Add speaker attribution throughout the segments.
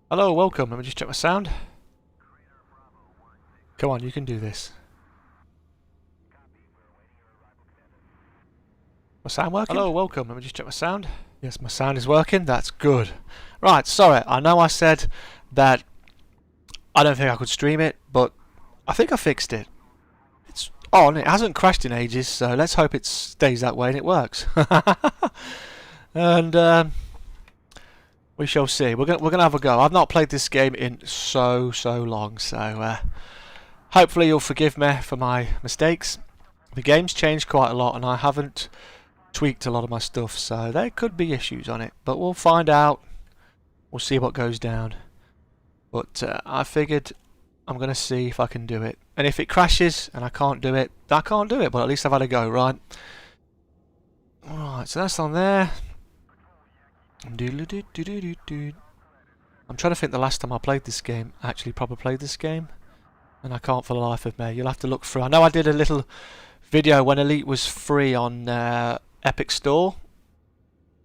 Speaker 1: Hello, welcome. Let me just check my sound. Come on, you can do this. My sound working? Hello, welcome. Let me just check my sound. Yes, my sound is working. That's good. Right, sorry. I know I said that I don't think I could stream it, but I think I fixed it. It's on. It hasn't crashed in ages, so let's hope it stays that way and it works. And we shall see. We're gonna have a go. I've not played this game in so long, so hopefully you'll forgive me for my mistakes. The game's changed quite a lot, and I haven't tweaked a lot of my stuff, so there could be issues on it. But we'll find out. We'll see what goes down. But I figured I'm gonna see if I can do it. And if it crashes and I can't do it, I can't do it. But at least I've had a go, right? Alright, so that's on there. I'm trying to think the last time I played this game, actually proper played this game, and I can't for the life of me. You'll have to look through. I know I did a little video when Elite was free on Epic Store.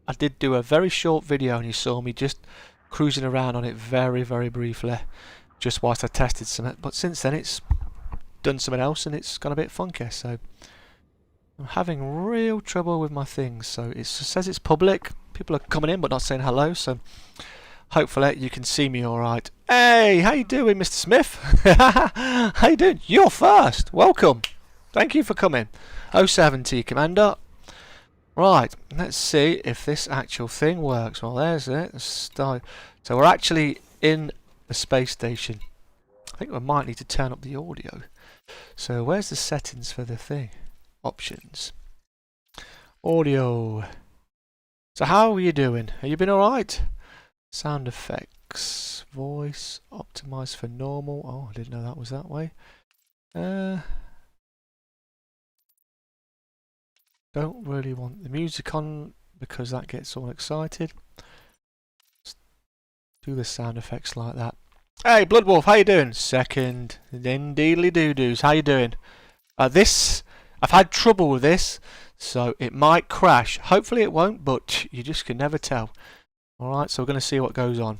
Speaker 1: I did do a very short video and you saw me just cruising around on it very briefly, just whilst I tested something. But since then it's done something else and it's gone a bit funky, so I'm having real trouble with my things. So it says it's public. People are coming in but not saying hello, so hopefully you can see me alright. Hey, how you doing, Mr. Smith? How you doing? You're first. Welcome. Thank you for coming. 070 Commander. Right, let's see if this actual thing works. Well, there's it. So we're actually in the space station. I think we might need to turn up the audio. So where's the settings for the thing? Options. Audio. So how are you doing? Have you been alright? Sound effects. Voice. Optimize for normal. Oh, I didn't know that was that way. Don't really want the music on because that gets all excited. Let's do the sound effects like that. Hey, Bloodwolf, how you doing? Second. Then deedly doo-doos. How you doing? I've had trouble with this, so it might crash. Hopefully it won't, but you just can never tell. Alright, so we're going to see what goes on.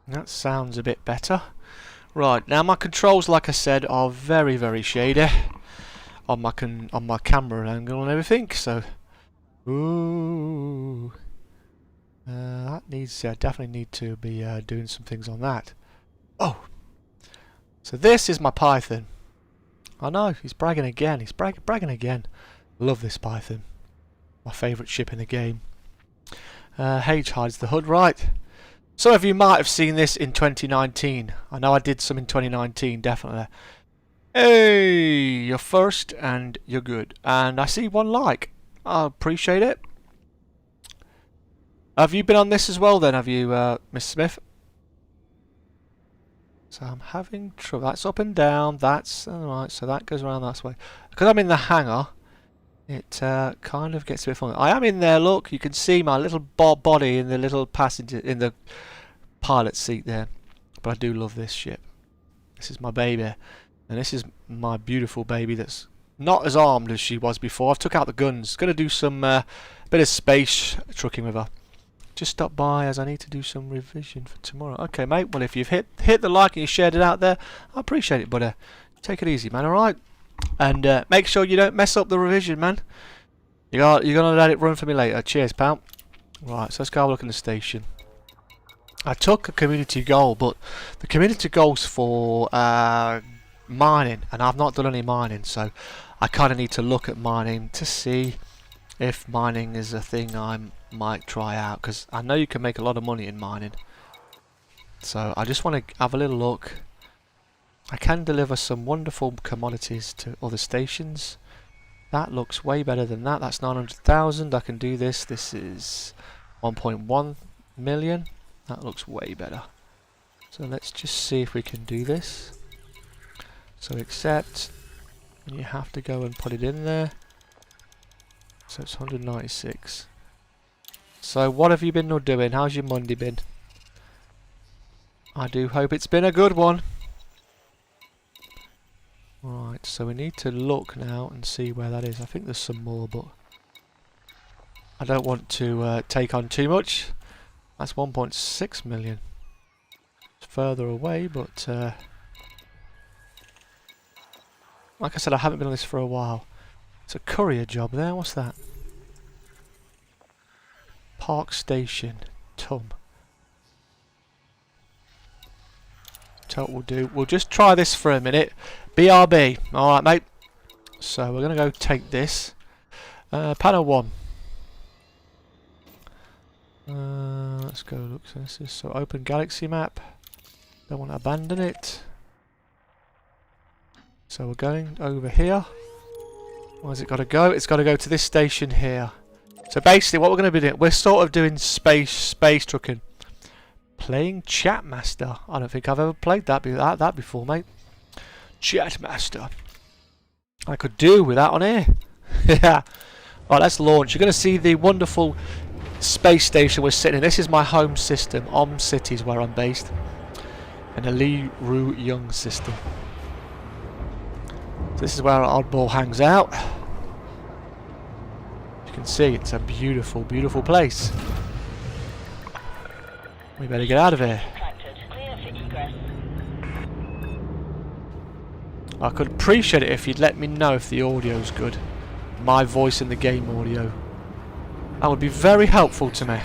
Speaker 1: That sounds a bit better. Right, now my controls, like I said, are very shady on my camera angle and everything, so ooh, that needs definitely need to be doing some things on that. Oh, so this is my Python. I know, he's bragging again. He's bragging again. Love this Python. My favourite ship in the game. H hides the HUD, right. Some of you might have seen this in 2019. I know I did some in 2019, definitely. Hey, you're first and you're good. And I see one like. I appreciate it. Have you been on this as well then, have you, Miss Smith? So I'm having trouble. That's up and down. That's alright. So that goes around that way. Because I'm in the hangar, it kind of gets a bit funny. I am in there. Look, you can see my little body in the little passenger in the pilot seat there. But I do love this ship. This is my baby, and this is my beautiful baby that's not as armed as she was before. I've took out the guns. Going to do some bit of space trucking with her. Just stop by as I need to do some revision for tomorrow. Okay, mate. Well, if you've hit the like and you shared it out there, I appreciate it, buddy. Take it easy, man. All right, and make sure you don't mess up the revision, man. You're gonna let it run for me later. Cheers, pal. Right, so let's go have a look in the station. I took a community goal, but the community goal's for mining, and I've not done any mining, so I kind of need to look at mining to see if mining is a thing I might try out, because I know you can make a lot of money in mining. So I just want to have a little look. I can deliver some wonderful commodities to other stations. That looks way better than that. That's 900,000. I can do this. This is 1.1 million. That looks way better. So let's just see if we can do this. So accept, and you have to go and put it in there. So it's 196. So what have you been doing? How's your Monday been? I do hope it's been a good one. Right, so we need to look now and see where that is. I think there's some more, but I don't want to take on too much. That's 1.6 million. It's further away, but like I said, I haven't been on this for a while. It's a courier job there. What's that? Park Station, Tum. Total will do. We'll just try this for a minute. BRB. Alright, mate. So we're going to go take this. Panel 1. Let's go look. So this is so open galaxy map. Don't want to abandon it. So we're going over here. Where's it got to go? It's got to go to this station here. So basically what we're going to be doing, we're sort of doing space trucking. Playing Chatmaster. I don't think I've ever played that before, mate. Chatmaster. I could do with that on here. Yeah. Right, let's launch. You're going to see the wonderful space station we're sitting in. This is my home system. City is where I'm based. And the Lee Roo Young system. So this is where our oddball hangs out. You can see it's a beautiful, beautiful place. We better get out of here. I could appreciate it if you'd let me know if the audio's good. My voice in the game audio. That would be very helpful to me.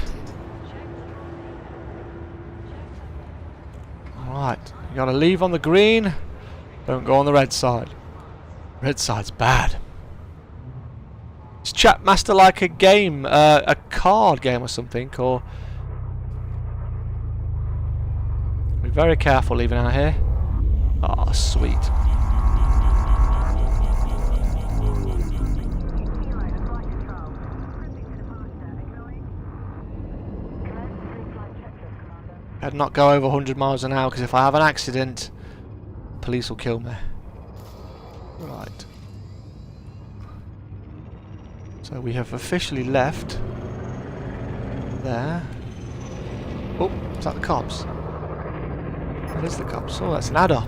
Speaker 1: Alright, you gotta leave on the green. Don't go on the red side. Red side's bad. Is Chatmaster like a game, a card game or something, or... Be very careful leaving out here. Ah, sweet. I'd not go over 100 miles an hour because if I have an accident, police will kill me. Right. So we have officially left there. Oh, is that the cops? That is the cops. Oh, that's an adder.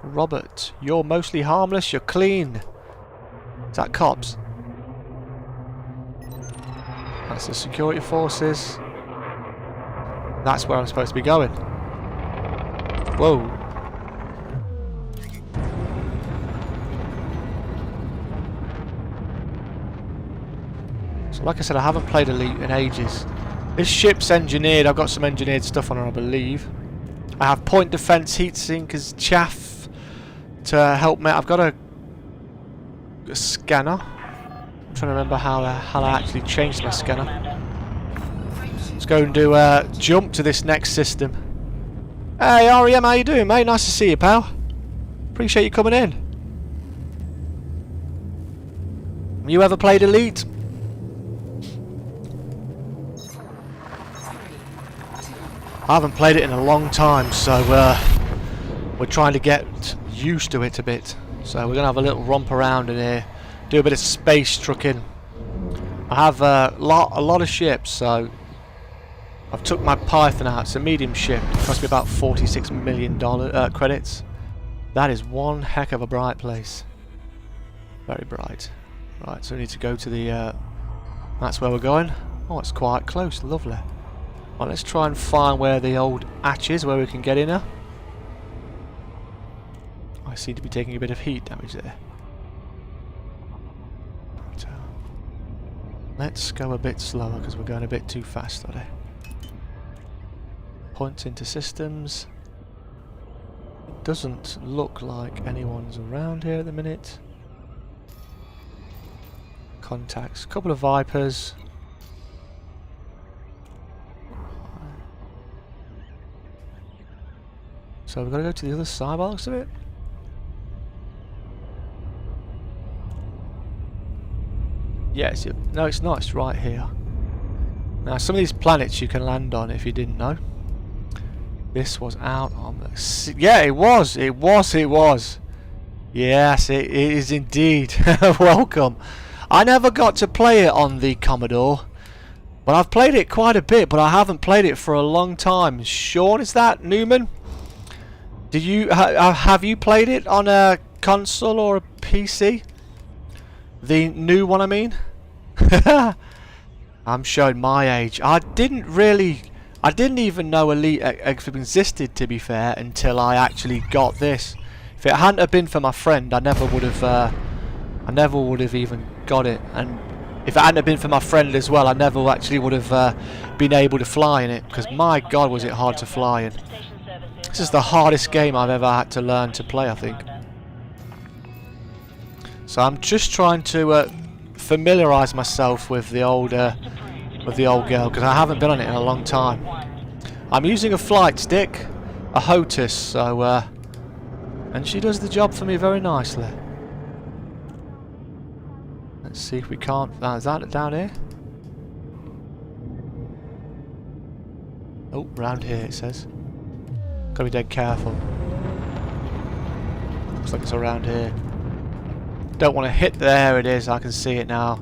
Speaker 1: Robert, you're mostly harmless, you're clean. Is that cops? That's the security forces. That's where I'm supposed to be going. Whoa. So like I said, I haven't played Elite in ages. This ship's engineered. I've got some engineered stuff on her, I believe. I have point defense, heat sinkers, chaff to help me. I've got a scanner. I'm trying to remember how I actually changed my scanner. Let's go and do a jump to this next system. Hey REM, how you doing, mate? Nice to see you, pal. Appreciate you coming in. You ever played Elite? I haven't played it in a long time, so we're trying to get used to it a bit. So we're gonna have a little romp around in here, do a bit of space trucking. I have a lot of ships, so I've took my Python out. It's a medium ship. It cost me about $46 million credits. That is one heck of a bright place. Very bright. Right, so we need to go to the. That's where we're going. Oh, it's quite close. Lovely. Well, let's try and find where the old hatch is, where we can get in her. I seem to be taking a bit of heat damage there. Right, let's go a bit slower because we're going a bit too fast today. Point into systems. It doesn't look like anyone's around here at the minute. Contacts. A couple of Vipers. So we've got to go to the other side by the looks of it. Yes, no it's not, it's right here. Now some of these planets you can land on if you didn't know. This was out on the... Yeah, it was! Yes, it is indeed. Welcome. I never got to play it on the Commodore. But I've played it quite a bit, but I haven't played it for a long time. Sean, is that Newman? Did you have you played it on a console or a PC? The new one, I mean. I'm showing my age. I didn't even know Elite existed, to be fair, until I actually got this. If it hadn't have been for my friend, I never would have even got it. And if it hadn't have been for my friend as well, I never actually would have been able to fly in it, because my god was it hard to fly in. This is the hardest game I've ever had to learn to play, I think. So I'm just trying to familiarise myself with the old girl, because I haven't been on it in a long time. I'm using a flight stick, a HOTUS, so and she does the job for me very nicely. Let's see if we can't. Is that down here? Oh, round here it says. Gotta be dead careful. Looks like it's around here. Don't want to hit. There it is. I can see it now.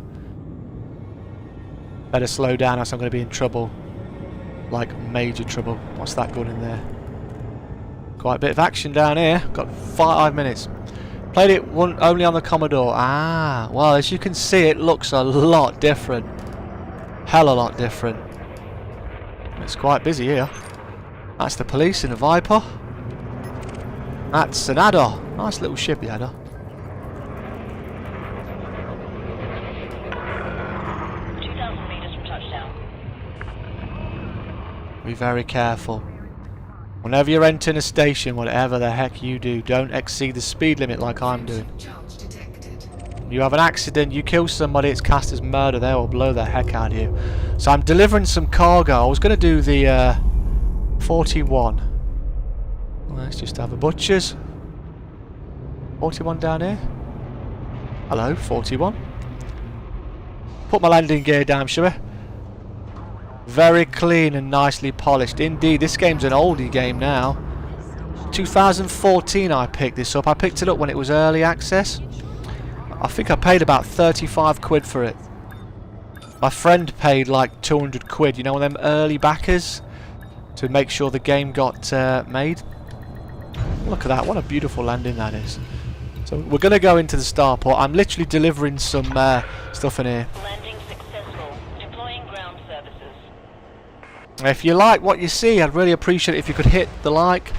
Speaker 1: Better slow down, else I'm going to be in trouble. Like major trouble. What's that gun in there? Quite a bit of action down here. Got 5 minutes. Played it only on the Commodore. Ah, well, as you can see, it looks a lot different. Hell a lot different. It's quite busy here. That's the police in a Viper. That's an Adder. Nice little ship, the Adder. Be very careful. Whenever you're entering a station, whatever the heck you do, don't exceed the speed limit like I'm doing. You have an accident, you kill somebody, it's cast as murder, they will blow the heck out of you. So I'm delivering some cargo. I was going to do the 41. Let's just have a butcher's. 41 down here. Hello, 41. Put my landing gear down, shall we? Very clean and nicely polished. Indeed, this game's an oldie game now. 2014 I picked this up. I picked it up when it was early access. I think I paid about 35 quid for it. My friend paid like 200 quid, you know, one of them early backers, to make sure the game got made. Look at that, what a beautiful landing that is. So we're going to go into the starport. I'm literally delivering some stuff in here. If you like what you see, I'd really appreciate it if you could hit the like,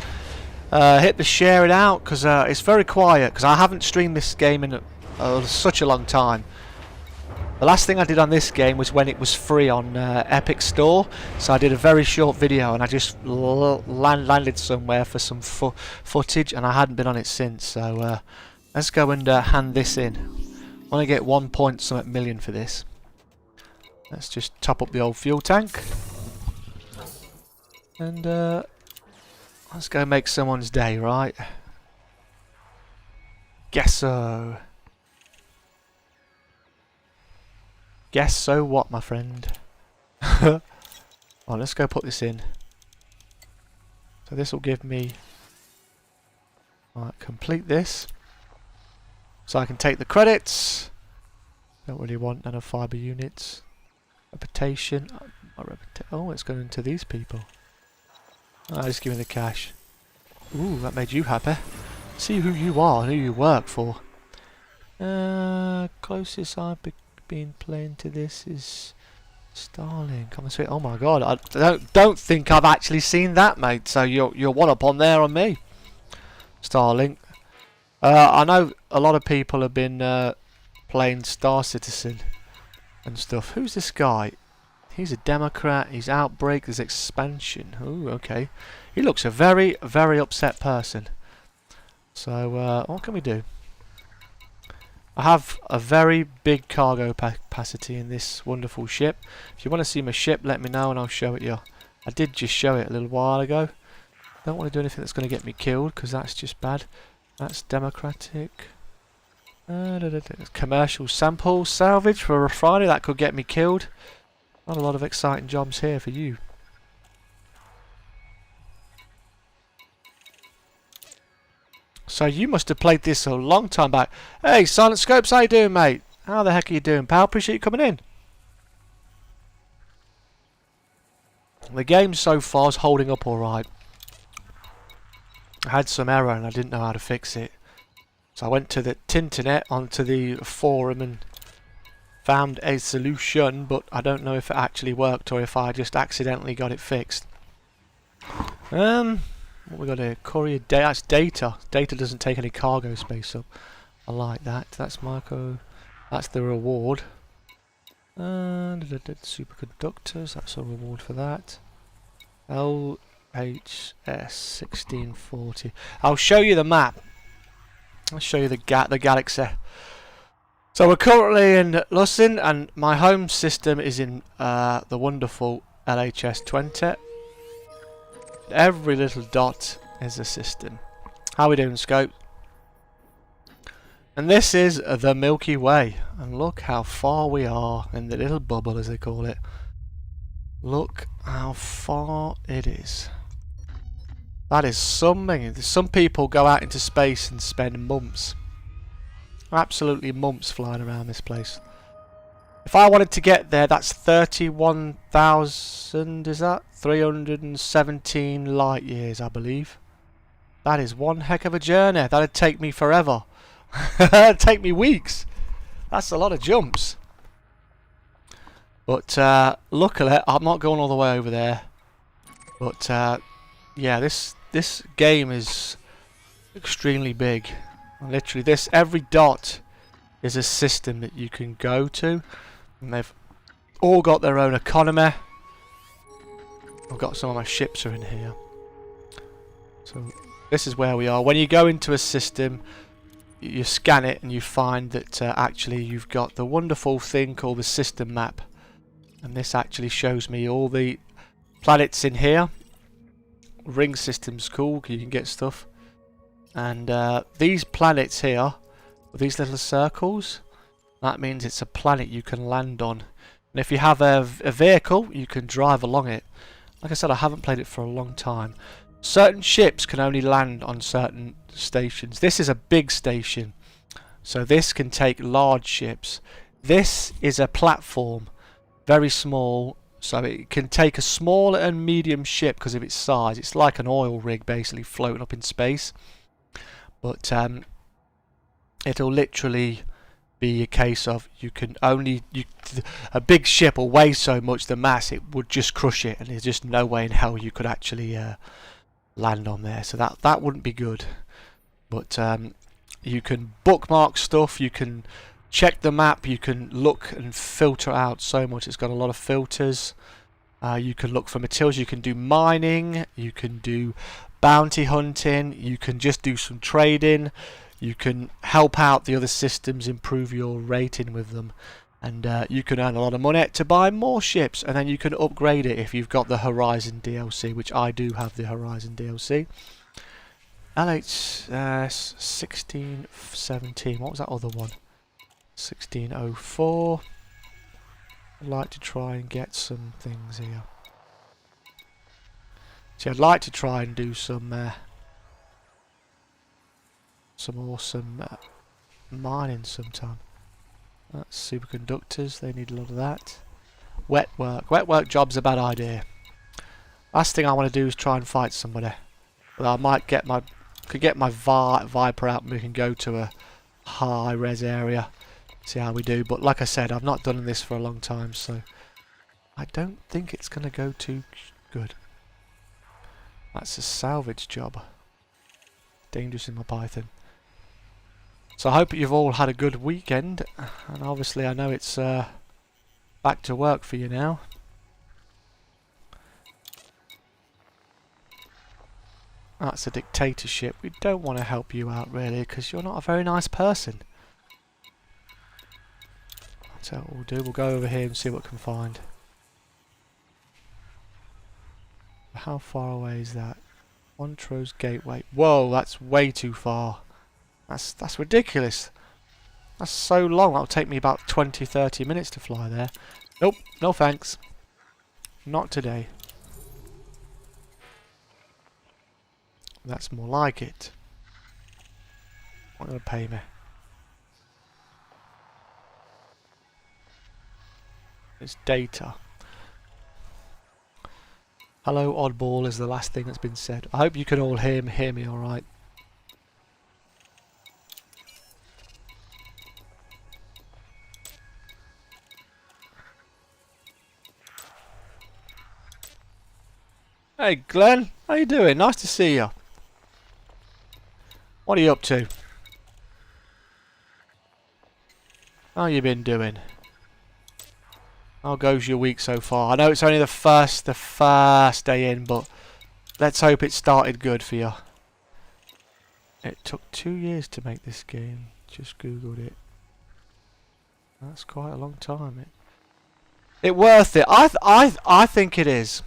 Speaker 1: hit the share it out, because it's very quiet, because I haven't streamed this game in such a long time. The last thing I did on this game was when it was free on Epic Store, so I did a very short video and I just landed somewhere for some footage, and I hadn't been on it since. So let's go and hand this in. I want to get 1 point something million for this. Let's just top up the old fuel tank. And let's go make someone's day, right? Guess so. Guess so what, my friend? Well, let's go put this in. So this will give me... Right, complete this. So I can take the credits. Don't really want nanofiber units. Reputation. Oh, it's going into these people. Oh, just give me the cash. Ooh, that made you happy. See who you are and who you work for. Closest I've been playing to this is Starlink. On the sweet. Oh my god, I don't think I've actually seen that, mate. So you're one up on there on me. Starlink. I know a lot of people have been playing Star Citizen and stuff. Who's this guy? He's a Democrat, he's Outbreak, there's Expansion. Ooh, okay. He looks a very, very upset person. So, what can we do? I have a very big cargo capacity in this wonderful ship. If you want to see my ship, let me know and I'll show it you. I did just show it a little while ago. Don't want to do anything that's going to get me killed, because that's just bad. That's Democratic. Commercial sample salvage for a refinery, that could get me killed. Not a lot of exciting jobs here for you. So you must have played this a long time back. Hey, Silent Scopes, how you doing, mate? How the heck are you doing, pal? Appreciate you coming in. The game so far is holding up alright. I had some error and I didn't know how to fix it. So I went to the Tinternet, onto the forum, and found a solution, but I don't know if it actually worked or if I just accidentally got it fixed. What we got here? Courier data. That's data. Data doesn't take any cargo space up. I like that. That's micro. That's the reward. Superconductors. That's a reward for that. LHS 1640. I'll show you the map. I'll show you the galaxy. So we're currently in Lucin, and my home system is in the wonderful LHS 20. Every little dot is a system. How we doing, Scope? And this is the Milky Way. And look how far we are in the little bubble, as they call it. Look how far it is. That is something. Some people go out into space and spend months. Absolutely months flying around this place. If I wanted to get there, that's 31,000, is that? 317 light years, I believe. That is one heck of a journey. That'd take me forever. That'd take me weeks. That's a lot of jumps. But luckily, I'm not going all the way over there. But yeah, this game is extremely big. Literally, every dot is a system that you can go to, and they've all got their own economy. I've got some of my ships are in here. So this is where we are. When you go into a system, you scan it and you find that actually you've got the wonderful thing called the system map, and this actually shows me all the planets in here. Ring system's cool, you can get stuff. And these planets here, with these little circles, that means it's a planet you can land on. And if you have a vehicle, you can drive along it. Like I said, I haven't played it for a long time. Certain ships can only land on certain stations. This is a big station, so this can take large ships. This is a platform, very small, so it can take a small and medium ship because of its size. It's like an oil rig basically floating up in space. But it'll literally be a case of you can only a big ship will weigh so much the mass it would just crush it, and there's just no way in hell you could actually land on there. So that wouldn't be good. But you can bookmark stuff, you can check the map, you can look and filter out so much. It's got a lot of filters. You can look for materials, you can do mining, you can do bounty hunting, you can just do some trading, you can help out the other systems, improve your rating with them, and you can earn a lot of money to buy more ships, and then you can upgrade it if you've got the Horizon DLC, which I do have the Horizon DLC. LHS 1617, what was that other one? 1604. I'd like to try and get some things here. See, I'd like to try and do some awesome mining sometime. That's superconductors, they need a lot of that. Wet work job's a bad idea. Last thing I want to do is try and fight somebody. But I might get my Viper out and we can go to a high res area, see how we do. But like I said, I've not done this for a long time, so I don't think it's going to go too good. That's a salvage job. Dangerous in my Python. So I hope you've all had a good weekend, and obviously I know it's back to work for you now. That's a dictatorship. We don't want to help you out really, because you're not a very nice person. That's what we'll do. We'll go over here and see what we can find. How far away is that? Montrose Gateway. Whoa, that's way too far. That's ridiculous. That's so long. That'll take me about 20-30 minutes to fly there. Nope, no thanks. Not today. That's more like it. Not gonna pay me. It's data. Hello, oddball is the last thing that's been said. I hope you can all hear me all right. Hey Glenn, how you doing? Nice to see you. What are you up to? How you been doing? How goes your week so far? I know it's only the first day in, but let's hope it started good for you. It took 2 years to make this game. Just googled it. That's quite a long time. It worth it. I think it is.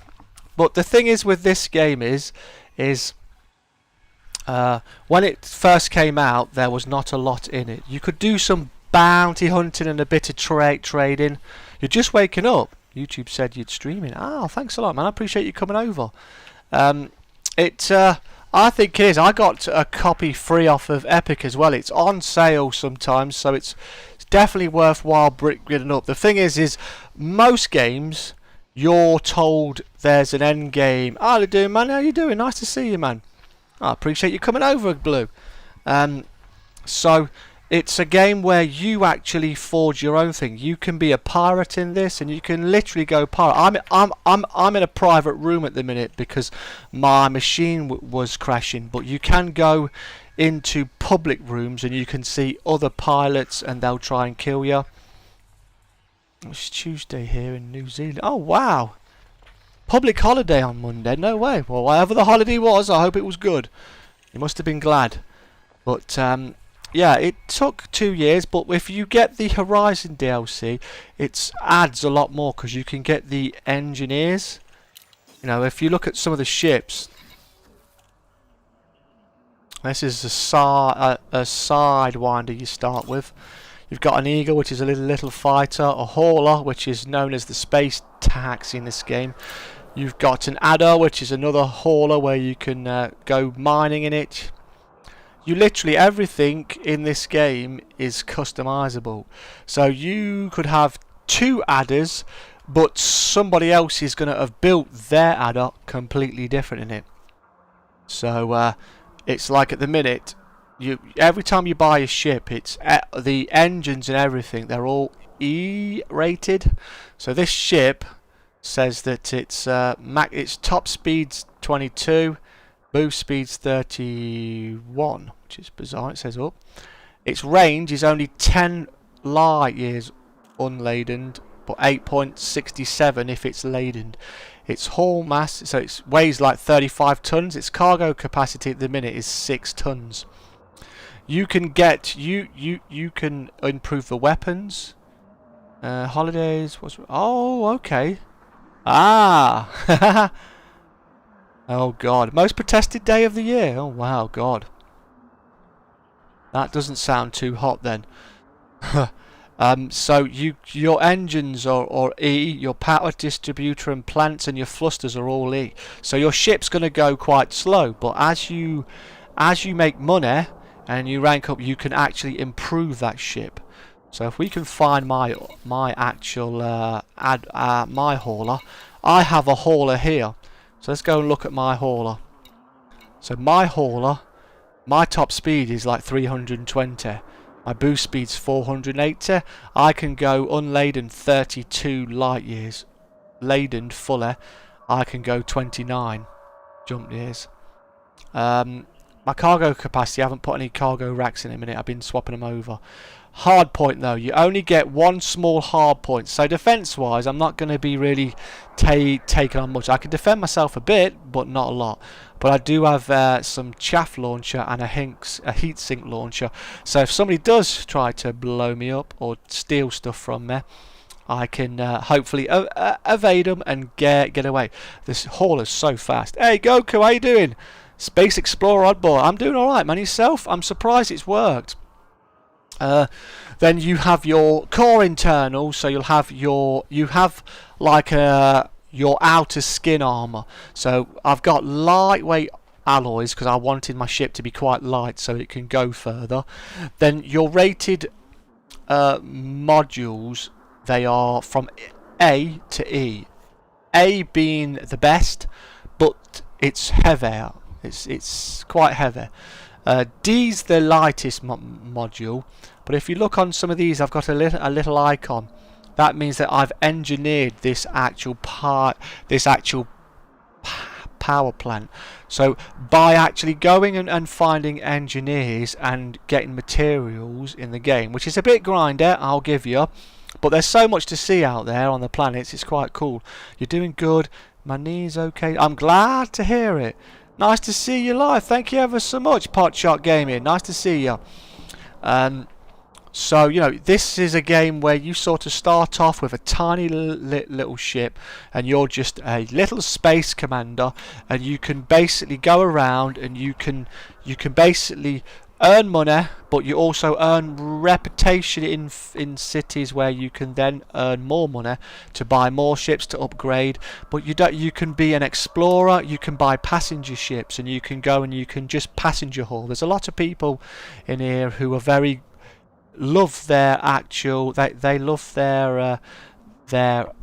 Speaker 1: But the thing is with this game is when it first came out, there was not a lot in it. You could do some bounty hunting and a bit of trading. You're just waking up. YouTube said you'd stream it. Ah, thanks a lot, man. I appreciate you coming over. I think it is. I got a copy free off of Epic as well. It's on sale sometimes, so it's definitely worthwhile bricking up. The thing is most games you're told there's an end game. How you doing, man? How you doing? Nice to see you, man. I appreciate you coming over, Blue. So it's a game where you actually forge your own thing. You can be a pirate in this, and you can literally go pirate. I'm in a private room at the minute because my machine was crashing. But you can go into public rooms and you can see other pilots, and they'll try and kill you. It's Tuesday here in New Zealand. Oh wow! Public holiday on Monday. No way. Well, whatever the holiday was, I hope it was good. You must have been glad. But yeah, it took 2 years, but if you get the Horizon DLC, it adds a lot more because you can get the engineers. You know, if you look at some of the ships, this is a sidewinder you start with. You've got an Eagle, which is a little fighter, a hauler, which is known as the space taxi in this game. You've got an adder, which is another hauler where you can go mining in it. You literally, everything in this game is customizable. So you could have 2 adders, but somebody else is going to have built their adder completely different in it. So it's like at the minute, every time you buy a ship, it's the engines and everything, they're all E rated. So this ship says that its top speed's 22. Boost speed's 31, which is bizarre. It says up. Its range is only 10 light years unladen, but 8.67 if it's laden. Its hull mass, so it weighs like 35 tons. Its cargo capacity at the minute is 6 tons. You can get you can improve the weapons. Holidays. Oh, okay. Ah. Oh god, most protested day of the year. Oh wow, god. That doesn't sound too hot then. So your engines are E, your power distributor and plants and your thrusters are all E. So your ship's going to go quite slow, but as you make money and you rank up, you can actually improve that ship. So if we can find my actual my hauler, I have a hauler here. So let's go and look at my hauler. So my hauler, my top speed is like 320. My boost speed's 480. I can go unladen 32 light years. Laden fully, I can go 29 jump years. My cargo capacity, I haven't put any cargo racks in a minute. I've been swapping them over. Hard point though, you only get 1 small hard point. So defense wise, I'm not going to be really taking on much. I can defend myself a bit, but not a lot. But I do have some chaff launcher and a heat sink launcher. So if somebody does try to blow me up or steal stuff from me, I can hopefully evade them and get away. This hauler's so fast. Hey Goku, how you doing? Space Explorer Oddball. I'm doing alright, man. Yourself? I'm surprised it's worked. Then you have your core internal, so you have like your outer skin armor. So I've got lightweight alloys because I wanted my ship to be quite light so it can go further. Then your rated modules, they are from A to E. A being the best, but it's heavier. It's quite heavy. D's the lightest module, but if you look on some of these, I've got a little icon. That means that I've engineered this actual power plant. So by actually going and finding engineers and getting materials in the game, which is a bit grinder, I'll give you, but there's so much to see out there on the planets, it's quite cool. You're doing good. My knee's okay. I'm glad to hear it. Nice to see you live. Thank you ever so much, Potshot Gaming. Nice to see you. So, you know, this is a game where you sort of start off with a tiny little ship, and you're just a little space commander, and you can basically go around and you can basically earn money, but you also earn reputation in cities where you can then earn more money to buy more ships to upgrade. But you can be an explorer, you can buy passenger ships, and you can go and you can just passenger haul. There's a lot of people in here who are love their actual they love their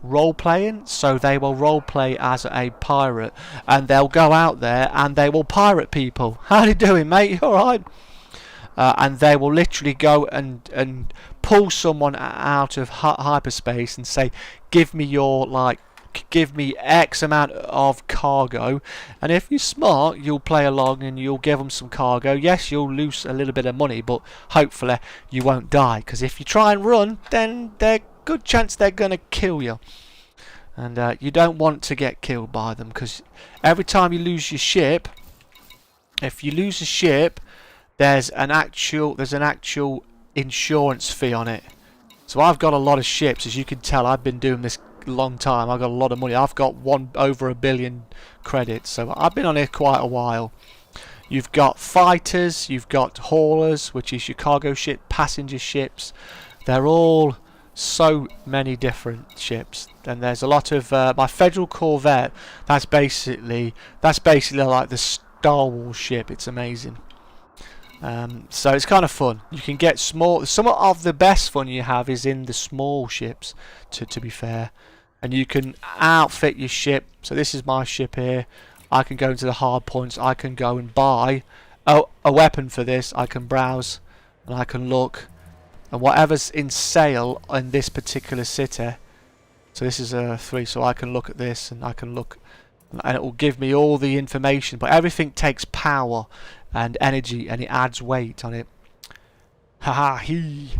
Speaker 1: role playing, so they will role play as a pirate, and they'll go out there and they will pirate people. How you doing, mate? You all right? And they will literally go and pull someone out of hyperspace and say, give me X amount of cargo, and if you're smart, you'll play along and you'll give them some cargo. Yes, you'll lose a little bit of money, but hopefully you won't die, because if you try and run, then there's a good chance they're going to kill you, and you don't want to get killed by them, because every time you lose your ship, if you lose a ship, there's an actual insurance fee on it. So I've got a lot of ships, as you can tell. I've been doing this a long time. I've got a lot of money. I've got over 1 billion credits, so I've been on here quite a while. You've got fighters, you've got haulers, which is your cargo ship, passenger ships. They're all so many different ships, and there's a lot of my Federal Corvette. That's basically like the Star Wars ship. It's amazing. So it's kind of fun. You can get small. Some of the best fun you have is in the small ships, to be fair, and you can outfit your ship. So this is my ship here. I can go into the hard points. I can go and buy a weapon for this. I can browse and I can look, and whatever's in sale in this particular city. So this is a 3, so I can look at this and I can look, and it will give me all the information. But everything takes power and energy, and it adds weight on it. Haha, he.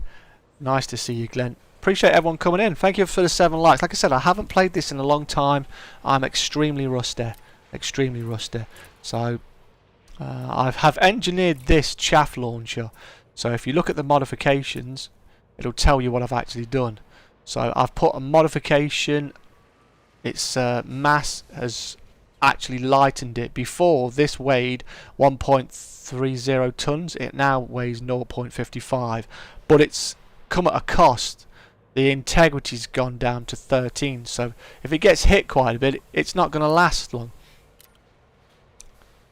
Speaker 1: Nice to see you, Glenn. Appreciate everyone coming in. Thank you for the 7 likes. Like I said, I haven't played this in a long time. I'm extremely rusty. Extremely rusty. So I have engineered this chaff launcher. So if you look at the modifications, it'll tell you what I've actually done. So I've put a modification. Its mass has actually lightened it. Before, this weighed 1.30 tons. It now weighs 0.55, but it's come at a cost. The integrity's gone down to 13, so if it gets hit quite a bit, it's not going to last long.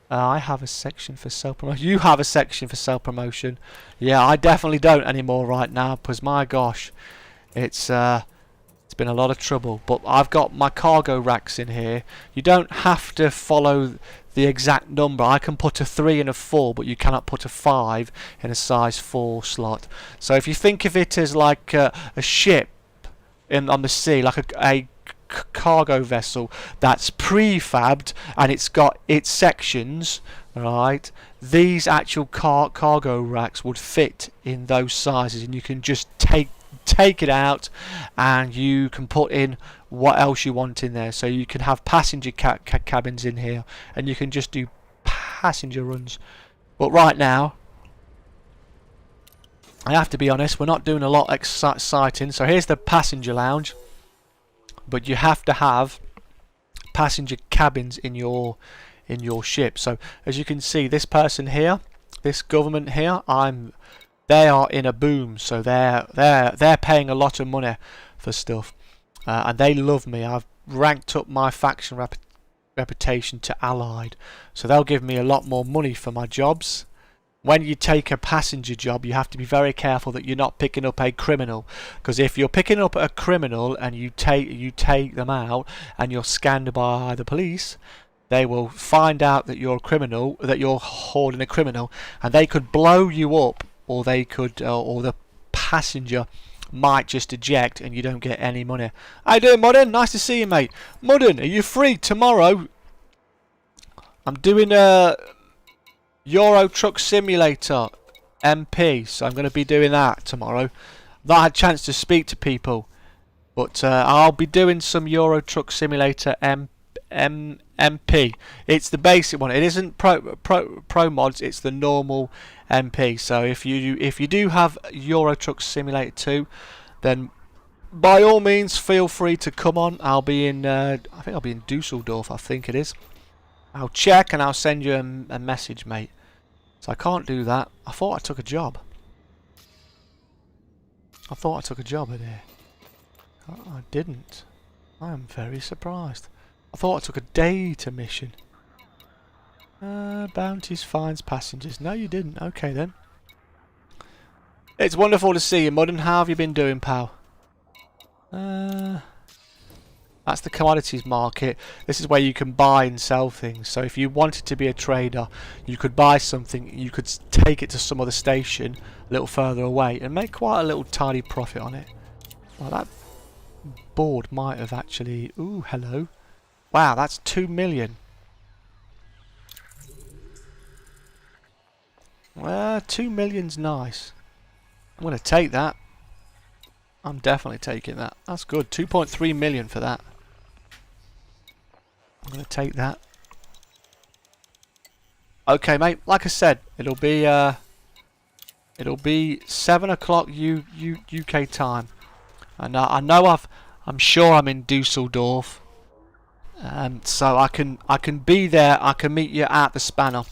Speaker 1: I have a section for self-promotion. You have a section for self-promotion. Yeah, I definitely don't anymore right now, because my gosh, it's been a lot of trouble. But I've got my cargo racks in here. You don't have to follow the exact number. I can put a 3 and a 4, but you cannot put a 5 in a size 4 slot. So if you think of it as like a ship on the sea, like a cargo vessel that's prefabbed and it's got its sections, right? These actual cargo racks would fit in those sizes, and you can just take it out and you can put in what else you want in there. So you can have passenger cabins in here, and you can just do passenger runs. But right now, I have to be honest, we're not doing a lot exciting. So here's the passenger lounge, but you have to have passenger cabins in your ship. So as you can see, this person here, this government here, they are in a boom, so they're paying a lot of money for stuff, and they love me. I've ranked up my faction reputation to allied, so they'll give me a lot more money for my jobs. When you take a passenger job, you have to be very careful that you're not picking up a criminal, because if you're picking up a criminal and you take them out and you're scanned by the police, they will find out that you're a criminal, that you're holding a criminal, and they could blow you up, or they could, or the passenger might just eject and you don't get any money. How you doing, Modern? Nice to see you, mate. Modern, are you free tomorrow I'm doing a Euro Truck Simulator MP, so I'm going to be doing that tomorrow. I've not had a chance to speak to people, but I'll be doing some Euro Truck Simulator MP. It's the basic one. It isn't pro mods. It's the normal MP. So if you do have Euro Truck Simulator 2, then by all means feel free to come on. I'll be in. I think I'll be in Dusseldorf. I think it is. I'll check and I'll send you a message, mate. So I can't do that. I thought I took a job. I thought I took a job in here. I didn't. I am very surprised. I thought I took a data mission. Bounties finds passengers. No, you didn't. Okay then. It's wonderful to see you, Mudden. How have you been doing, pal? That's the commodities market. This is where you can buy and sell things. So if you wanted to be a trader, you could buy something, you could take it to some other station a little further away and make quite a little tiny profit on it. Well, that board might have actually... Ooh, hello. Wow, that's 2 million. 2 million's nice. I'm going to take that. I'm definitely taking that. That's good. 2.3 million for that. I'm going to take that. Okay, mate. Like I said, it'll be 7 o'clock UK time, and I know I'm sure I'm in Dusseldorf, so I can be there. I can meet you at the spanner.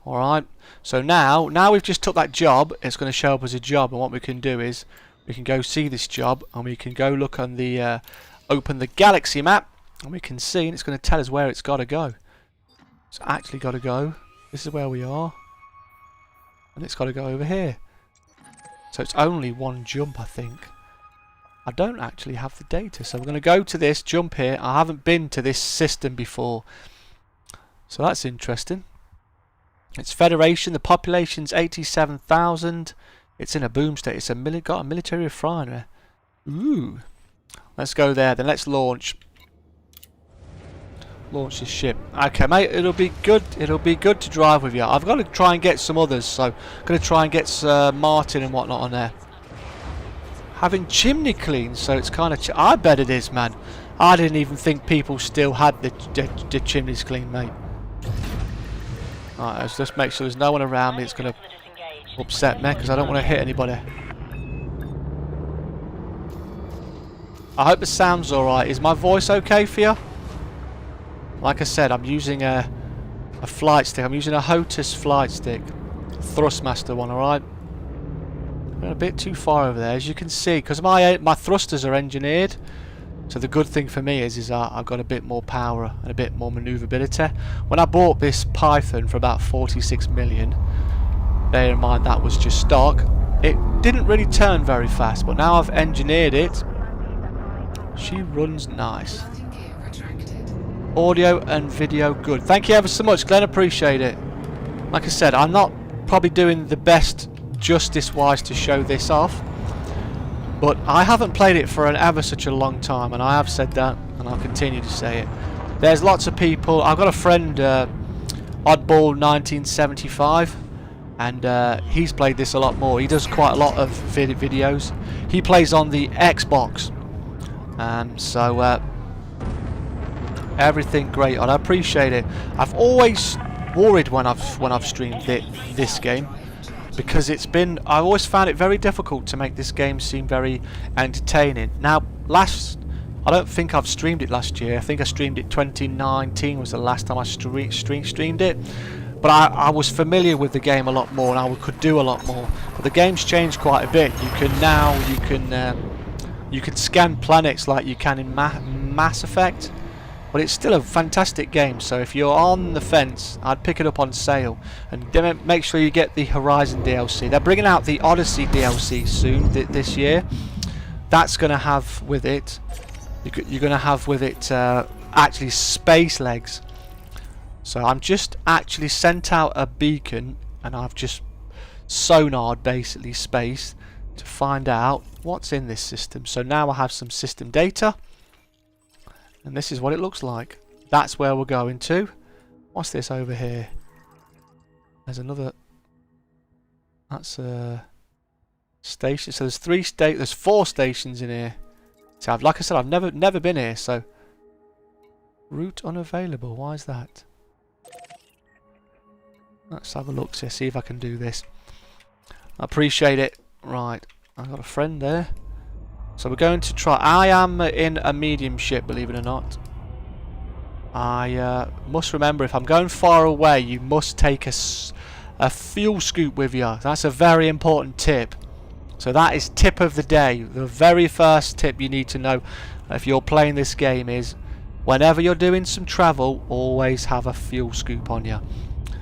Speaker 1: All right. So now we've just took that job. It's going to show up as a job, and what we can do is we can go see this job, and we can go look on the open the galaxy map, and we can see, and it's going to tell us where it's got to go. It's actually got to go. This is where we are, and it's got to go over here. So it's only one jump, I think. I don't actually have the data, so we're going to go to this, jump here. I haven't been to this system before, so that's interesting. It's Federation. The population's 87,000. It's in a boom state. It's got a military refinery. Ooh. Let's go there. Then let's launch. Launch this ship. Okay, mate. It'll be good. It'll be good to drive with you. I've got to try and get some others. So I'm going to try and get Martin and whatnot on there. Having chimney clean, so it's kind of... I bet it is, man. I didn't even think people still had the chimneys clean, mate. Alright, let's just make sure there's no one around me that's going to upset me, because I don't want to hit anybody. I hope the sound's alright. Is my voice okay for you? Like I said, I'm using a flight stick. I'm using a Hotus flight stick. Thrustmaster one, alright? I'm a bit too far over there, as you can see, because my thrusters are engineered. So the good thing for me is I've got a bit more power and a bit more manoeuvrability. When I bought this Python for about 46 million, bear in mind that was just stock, it didn't really turn very fast, but now I've engineered it. She runs nice. Audio and video good. Thank you ever so much, Glenn, appreciate it. Like I said, I'm not probably doing the best justice wise to show this off, but I haven't played it for ever such a long time, and I have said that, and I'll continue to say it. There's lots of people. I've got a friend, oddball7976, and he's played this a lot more. He does quite a lot of videos. He plays on the Xbox, so everything great, and I appreciate it. I've always worried when I've streamed this game, because I always found it very difficult to make this game seem very entertaining. Now, I don't think I've streamed it last year. I think I streamed it 2019 was the last time I streamed it. But I was familiar with the game a lot more, and I could do a lot more. But the game's changed quite a bit. You can scan planets like you can in Mass Effect. But it's still a fantastic game, so if you're on the fence, I'd pick it up on sale. And make sure you get the Horizon DLC. They're bringing out the Odyssey DLC soon, this year. That's going to have with it, you're going to have with it actually space legs. So I'm just actually sent out a beacon, and I've just sonared basically space to find out what's in this system. So now I have some system data. And this is what it looks like. That's where we're going to. What's this over here? There's another. That's a station. So there's 4 stations in here. So like I said, I've never been here. So route unavailable. Why is that? Let's have a look. See if I can do this. I appreciate it. Right, I've got a friend there. So we're going to try. I am in a medium ship, believe it or not. I must remember, if I'm going far away, you must take a fuel scoop with you. That's a very important tip. So that is tip of the day. The very first tip you need to know if you're playing this game is, whenever you're doing some travel, always have a fuel scoop on you.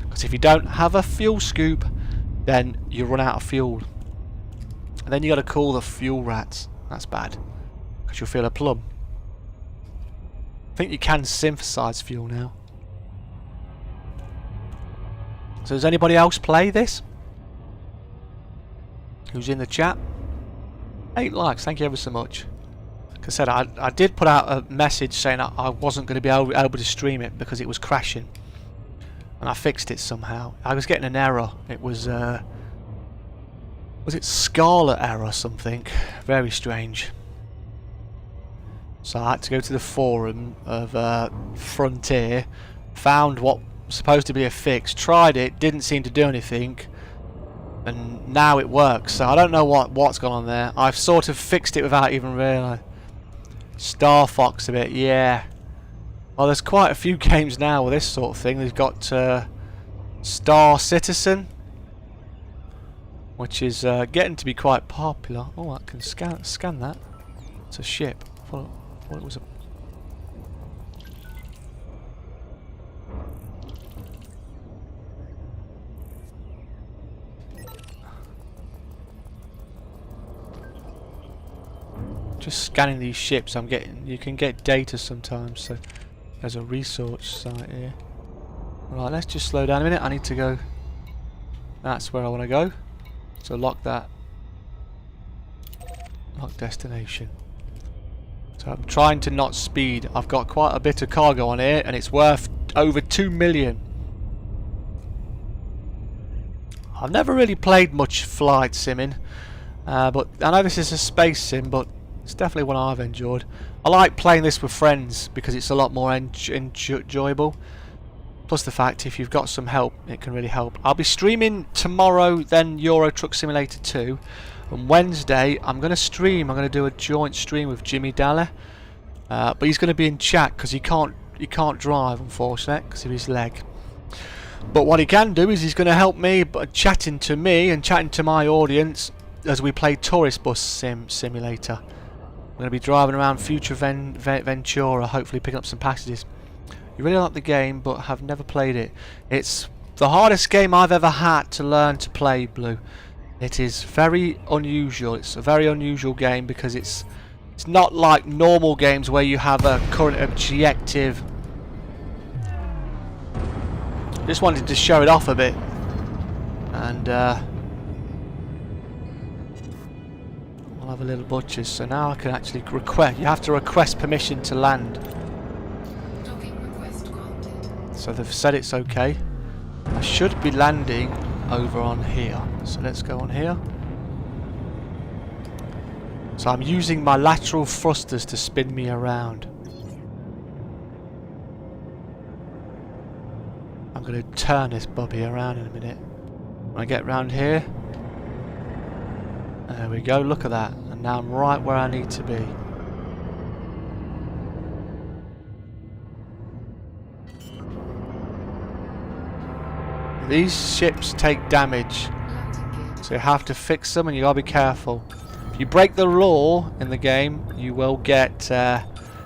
Speaker 1: Because if you don't have a fuel scoop, then you run out of fuel. And then you got to call the fuel rats. That's bad, because you'll feel a plum. I think you can synthesize fuel now. So does anybody else play this? Who's in the chat? 8 likes, thank you ever so much. Like I said, I did put out a message saying I wasn't going to be able to stream it because it was crashing. And I fixed it somehow. I was getting an error. It was it Scarlet error or something? Very strange. So I had to go to the forum of Frontier, found what was supposed to be a fix, tried it, didn't seem to do anything, and now it works. So I don't know what's gone on there. I've sort of fixed it without even realising. Star Fox a bit, yeah. Well, there's quite a few games now with this sort of thing. They've got Star Citizen, which is getting to be quite popular. Oh, I can scan that. It's a ship. I thought it was a... Just scanning these ships. You can get data sometimes. So there's a research site here. Right, let's just slow down a minute. I need to go. That's where I want to go. So lock that. Lock destination. So I'm trying to not speed. I've got quite a bit of cargo on here, and it's worth over 2 million. I've never really played much flight simming, but I know this is a space sim, but it's definitely one I've enjoyed. I like playing this with friends because it's a lot more enjoyable. Plus the fact, if you've got some help, it can really help. I'll be streaming tomorrow, then Euro Truck Simulator 2. On Wednesday, I'm going to do a joint stream with Jimmy Daller. But he's going to be in chat because he can't drive, unfortunately, because of his leg. But what he can do is he's going to help me chatting to me and chatting to my audience as we play Tourist Bus Simulator. I'm going to be driving around future Ventura, hopefully picking up some passengers. You really like the game, but have never played it. It's the hardest game I've ever had to learn to play, Blue. It is very unusual. It's a very unusual game because it's not like normal games where you have a current objective. Just wanted to show it off a bit, and I'll have a little butchers. So now I can actually request. You have to request permission to land. So they've said it's okay. I should be landing over on here. So let's go on here. So I'm using my lateral thrusters to spin me around. I'm going to turn this bubby around in a minute. When I get round here. There we go, look at that. And now I'm right where I need to be. These ships take damage, so you have to fix them and you gotta be careful. If you break the law in the game, you will get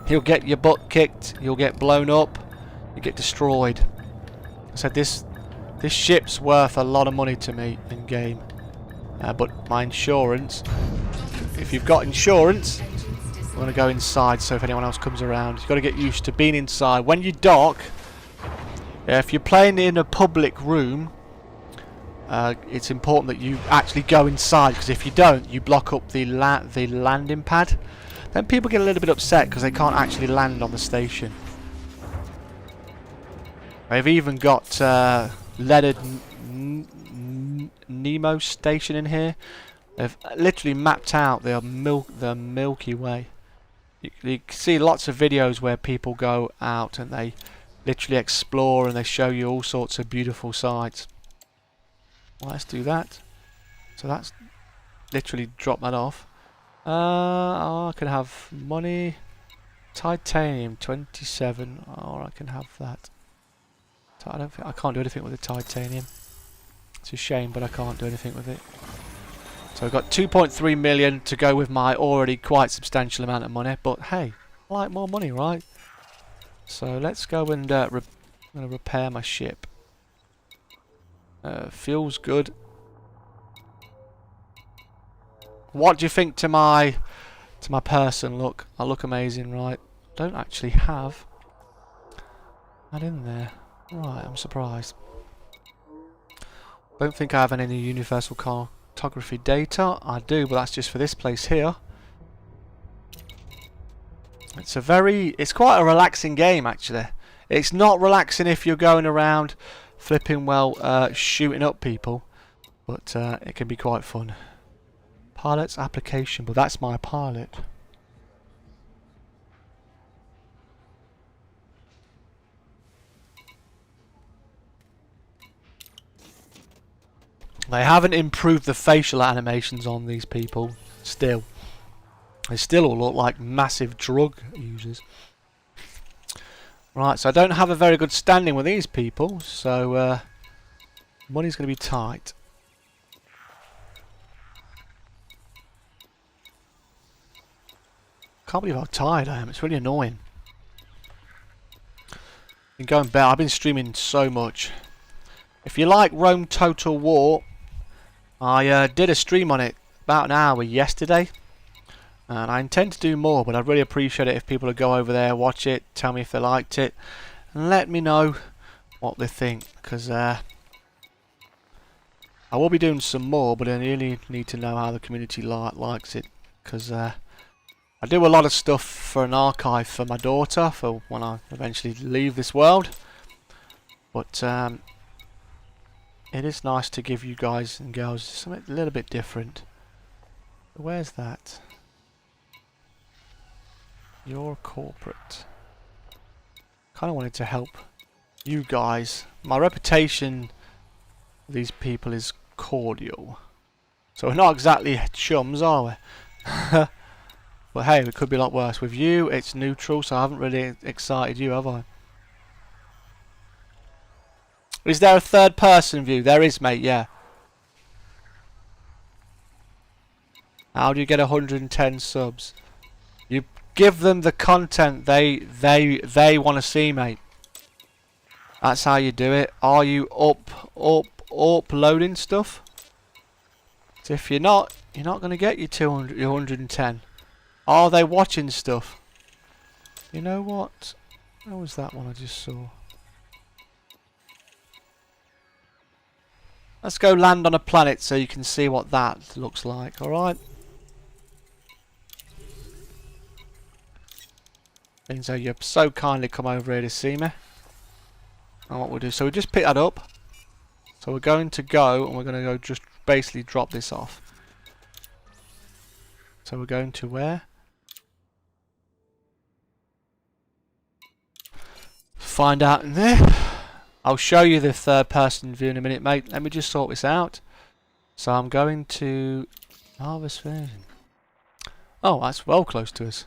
Speaker 1: you'll get your butt kicked, you'll get blown up, you get destroyed. I said this ship's worth a lot of money to me in game, but my insurance. If you've got insurance, I'm gonna go inside. So if anyone else comes around, you've got to get used to being inside. When you dock. If you're playing in a public room, it's important that you actually go inside, because if you don't, you block up the landing pad. Then people get a little bit upset because they can't actually land on the station. They've even got leaded Nemo station in here. They've literally mapped out the Milky Way. You can see lots of videos where people go out and they literally explore and they show you all sorts of beautiful sights. Well, let's do that. So that's literally drop that off. Oh, I can have money. Titanium 27. Oh, I can have that. I can't do anything with the titanium. It's a shame, but I can't do anything with it. So I've got 2.3 million to go with my already quite substantial amount of money. But hey, I like more money, right? So let's go and I'm going to repair my ship. Fuel's good. What do you think to my person? Look, I look amazing, right? Don't actually have that in there. Right, I'm surprised. Don't think I have any universal cartography data. I do, but that's just for this place here. It's quite a relaxing game, actually. It's not relaxing if you're going around flipping shooting up people, but it can be quite fun. Pilot's application, but that's my pilot. They haven't improved the facial animations on these people still. They still all look like massive drug users. Right, so I don't have a very good standing with these people, so money's going to be tight. Can't believe how tired I am. It's really annoying. I've been streaming so much. If you like Rome Total War, I did a stream on it about an hour yesterday, and I intend to do more, but I'd really appreciate it if people would go over there, watch it, tell me if they liked it, and let me know what they think, because I will be doing some more, but I really need to know how the community likes it, because I do a lot of stuff for an archive for my daughter, for when I eventually leave this world, but it is nice to give you guys and girls something a little bit different. Where's that? You're corporate. Kind of wanted to help you guys. My reputation with these people is cordial. So we're not exactly chums, are we? But hey, it could be a lot worse. With you, it's neutral, so I haven't really excited you, have I? Is there a third person view? There is, mate, yeah. How do you get 110 subs? You give them the content they want to see, mate. That's how you do it. Are you uploading stuff? So if you're not going to get your 200, your 110. Are they watching stuff? You know what? What was that one I just saw? Let's go land on a planet so you can see what that looks like, alright? Means so you've so kindly come over here to see me. And what we'll do, so we just pick that up. So we're going to go, and we're going to go just basically drop this off. So we're going to where? Find out in there. I'll show you the third person view in a minute, mate. Let me just sort this out. So I'm going to harvest version. Oh, that's well close to us.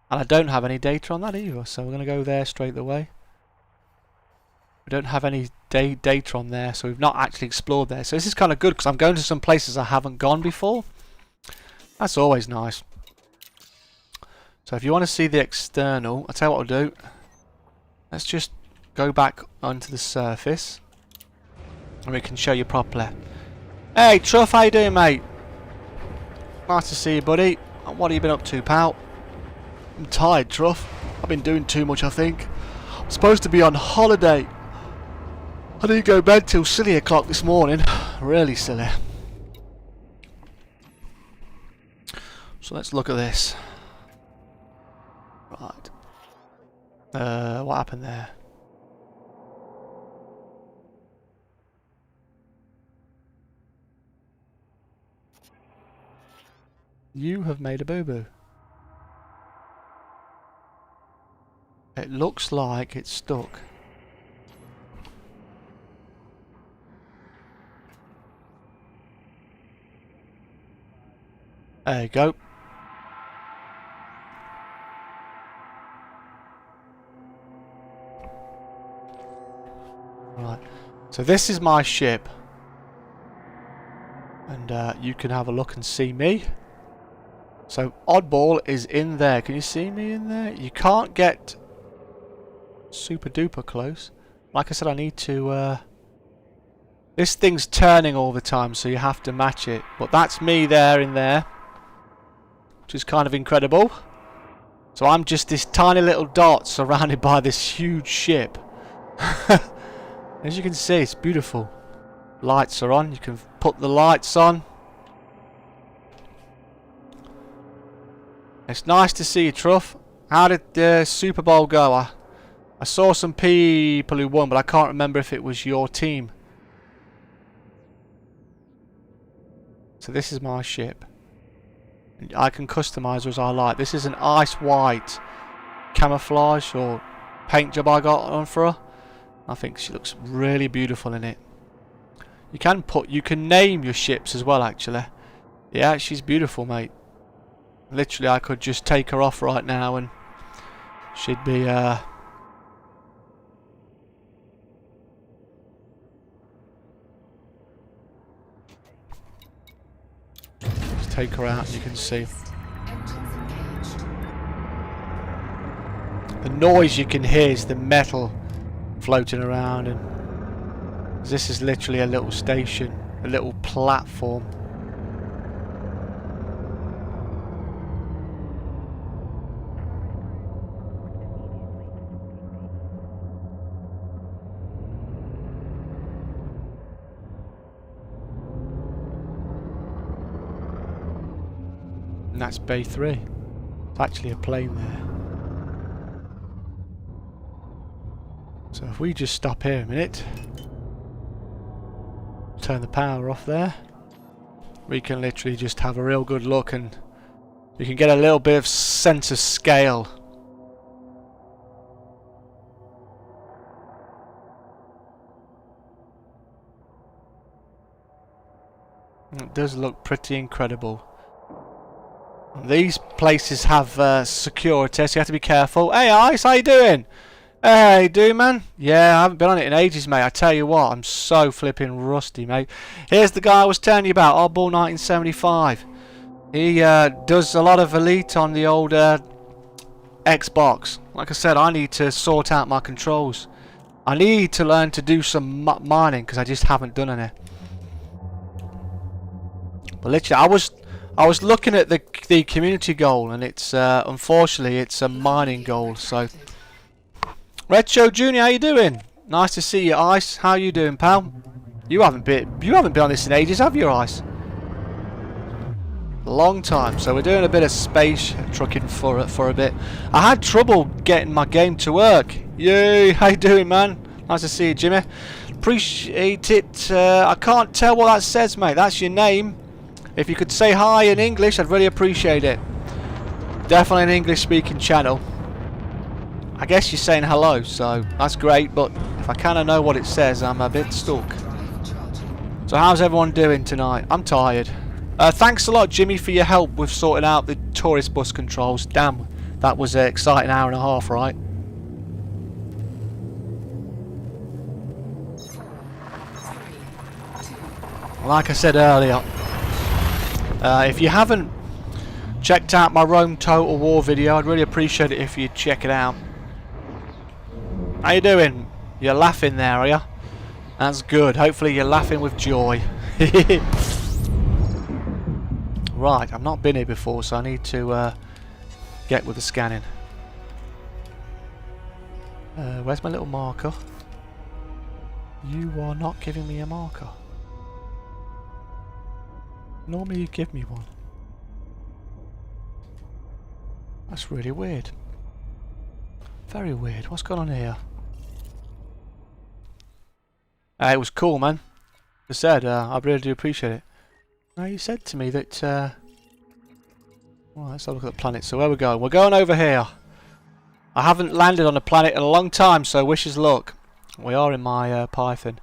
Speaker 1: And I don't have any data on that either, so we're going to go there straight away. We don't have any data on there, so we've not actually explored there. So this is kind of good because I'm going to some places I haven't gone before. That's always nice. So if you want to see the external, I'll tell you what we'll do. Let's just go back onto the surface and we can show you properly. Hey Truff, how you doing, mate? Nice to see you, buddy. What have you been up to, pal? I'm tired, Truff. I've been doing too much, I think. I'm supposed to be on holiday. I didn't go to bed till silly o'clock this morning. Really silly. So let's look at this. Right. What happened there? You have made a boo-boo. It looks like it's stuck. There you go. Right. So this is my ship. And you can have a look and see me. So Oddball is in there. Can you see me in there? You can't get super duper close. Like I said, I need to... this thing's turning all the time, so you have to match it. But that's me there in there, which is kind of incredible. So I'm just this tiny little dot surrounded by this huge ship. As you can see, it's beautiful. Lights are on. You can put the lights on. It's nice to see you, Truff. How did the Super Bowl go? I saw some people who won, but I can't remember if it was your team. So this is my ship. I can customise her as I like. This is an ice white camouflage or paint job I got on for her. I think she looks really beautiful in it. You can name your ships as well, actually. Yeah, she's beautiful, mate. Literally, I could just take her off right now and she'd be just take her out and you can see. The noise you can hear is the metal floating around, and this is literally a little station, a little platform. And that's Bay 3. It's actually a plane there. So if we just stop here a minute, turn the power off there, we can literally just have a real good look and we can get a little bit of sense of scale. It does look pretty incredible. These places have security, so you have to be careful. Hey Ice, how you doing? Hey, do man? Yeah, I haven't been on it in ages, mate. I tell you what, I'm so flipping rusty, mate. Here's the guy I was telling you about, oddball1975. He does a lot of Elite on the old Xbox. Like I said, I need to sort out my controls. I need to learn to do some mining because I just haven't done any. But literally, I was looking at the community goal, and it's unfortunately it's a mining goal. So, Red Show Junior, how you doing? Nice to see you, Ice. How you doing, pal? You haven't been on this in ages, have you, Ice? Long time. So we're doing a bit of space trucking for a bit. I had trouble getting my game to work. Yay! How you doing, man? Nice to see you, Jimmy. Appreciate it. I can't tell what that says, mate. That's your name. If you could say hi in English, I'd really appreciate it. Definitely an English-speaking channel. I guess you're saying hello, so that's great, but if I kind of know what it says, I'm a bit stuck. So how's everyone doing tonight? I'm tired. Thanks a lot, Jimmy, for your help with sorting out the tourist bus controls. Damn, that was an exciting hour and a half, right? Like I said earlier, if you haven't checked out my Rome Total War video, I'd really appreciate it if you'd check it out. How you doing? You're laughing there, are you? That's good. Hopefully you're laughing with joy. Right, I've not been here before, so I need to get with the scanning. Where's my little marker? You are not giving me a marker. Normally you give me one. That's really weird. Very weird. What's going on here? It was cool, man. As I said, I really do appreciate it. Now you said to me that Right, let's have a look at the planet. So where we're going? We're going over here. I haven't landed on a planet in a long time, so wish us luck. We are in my Python.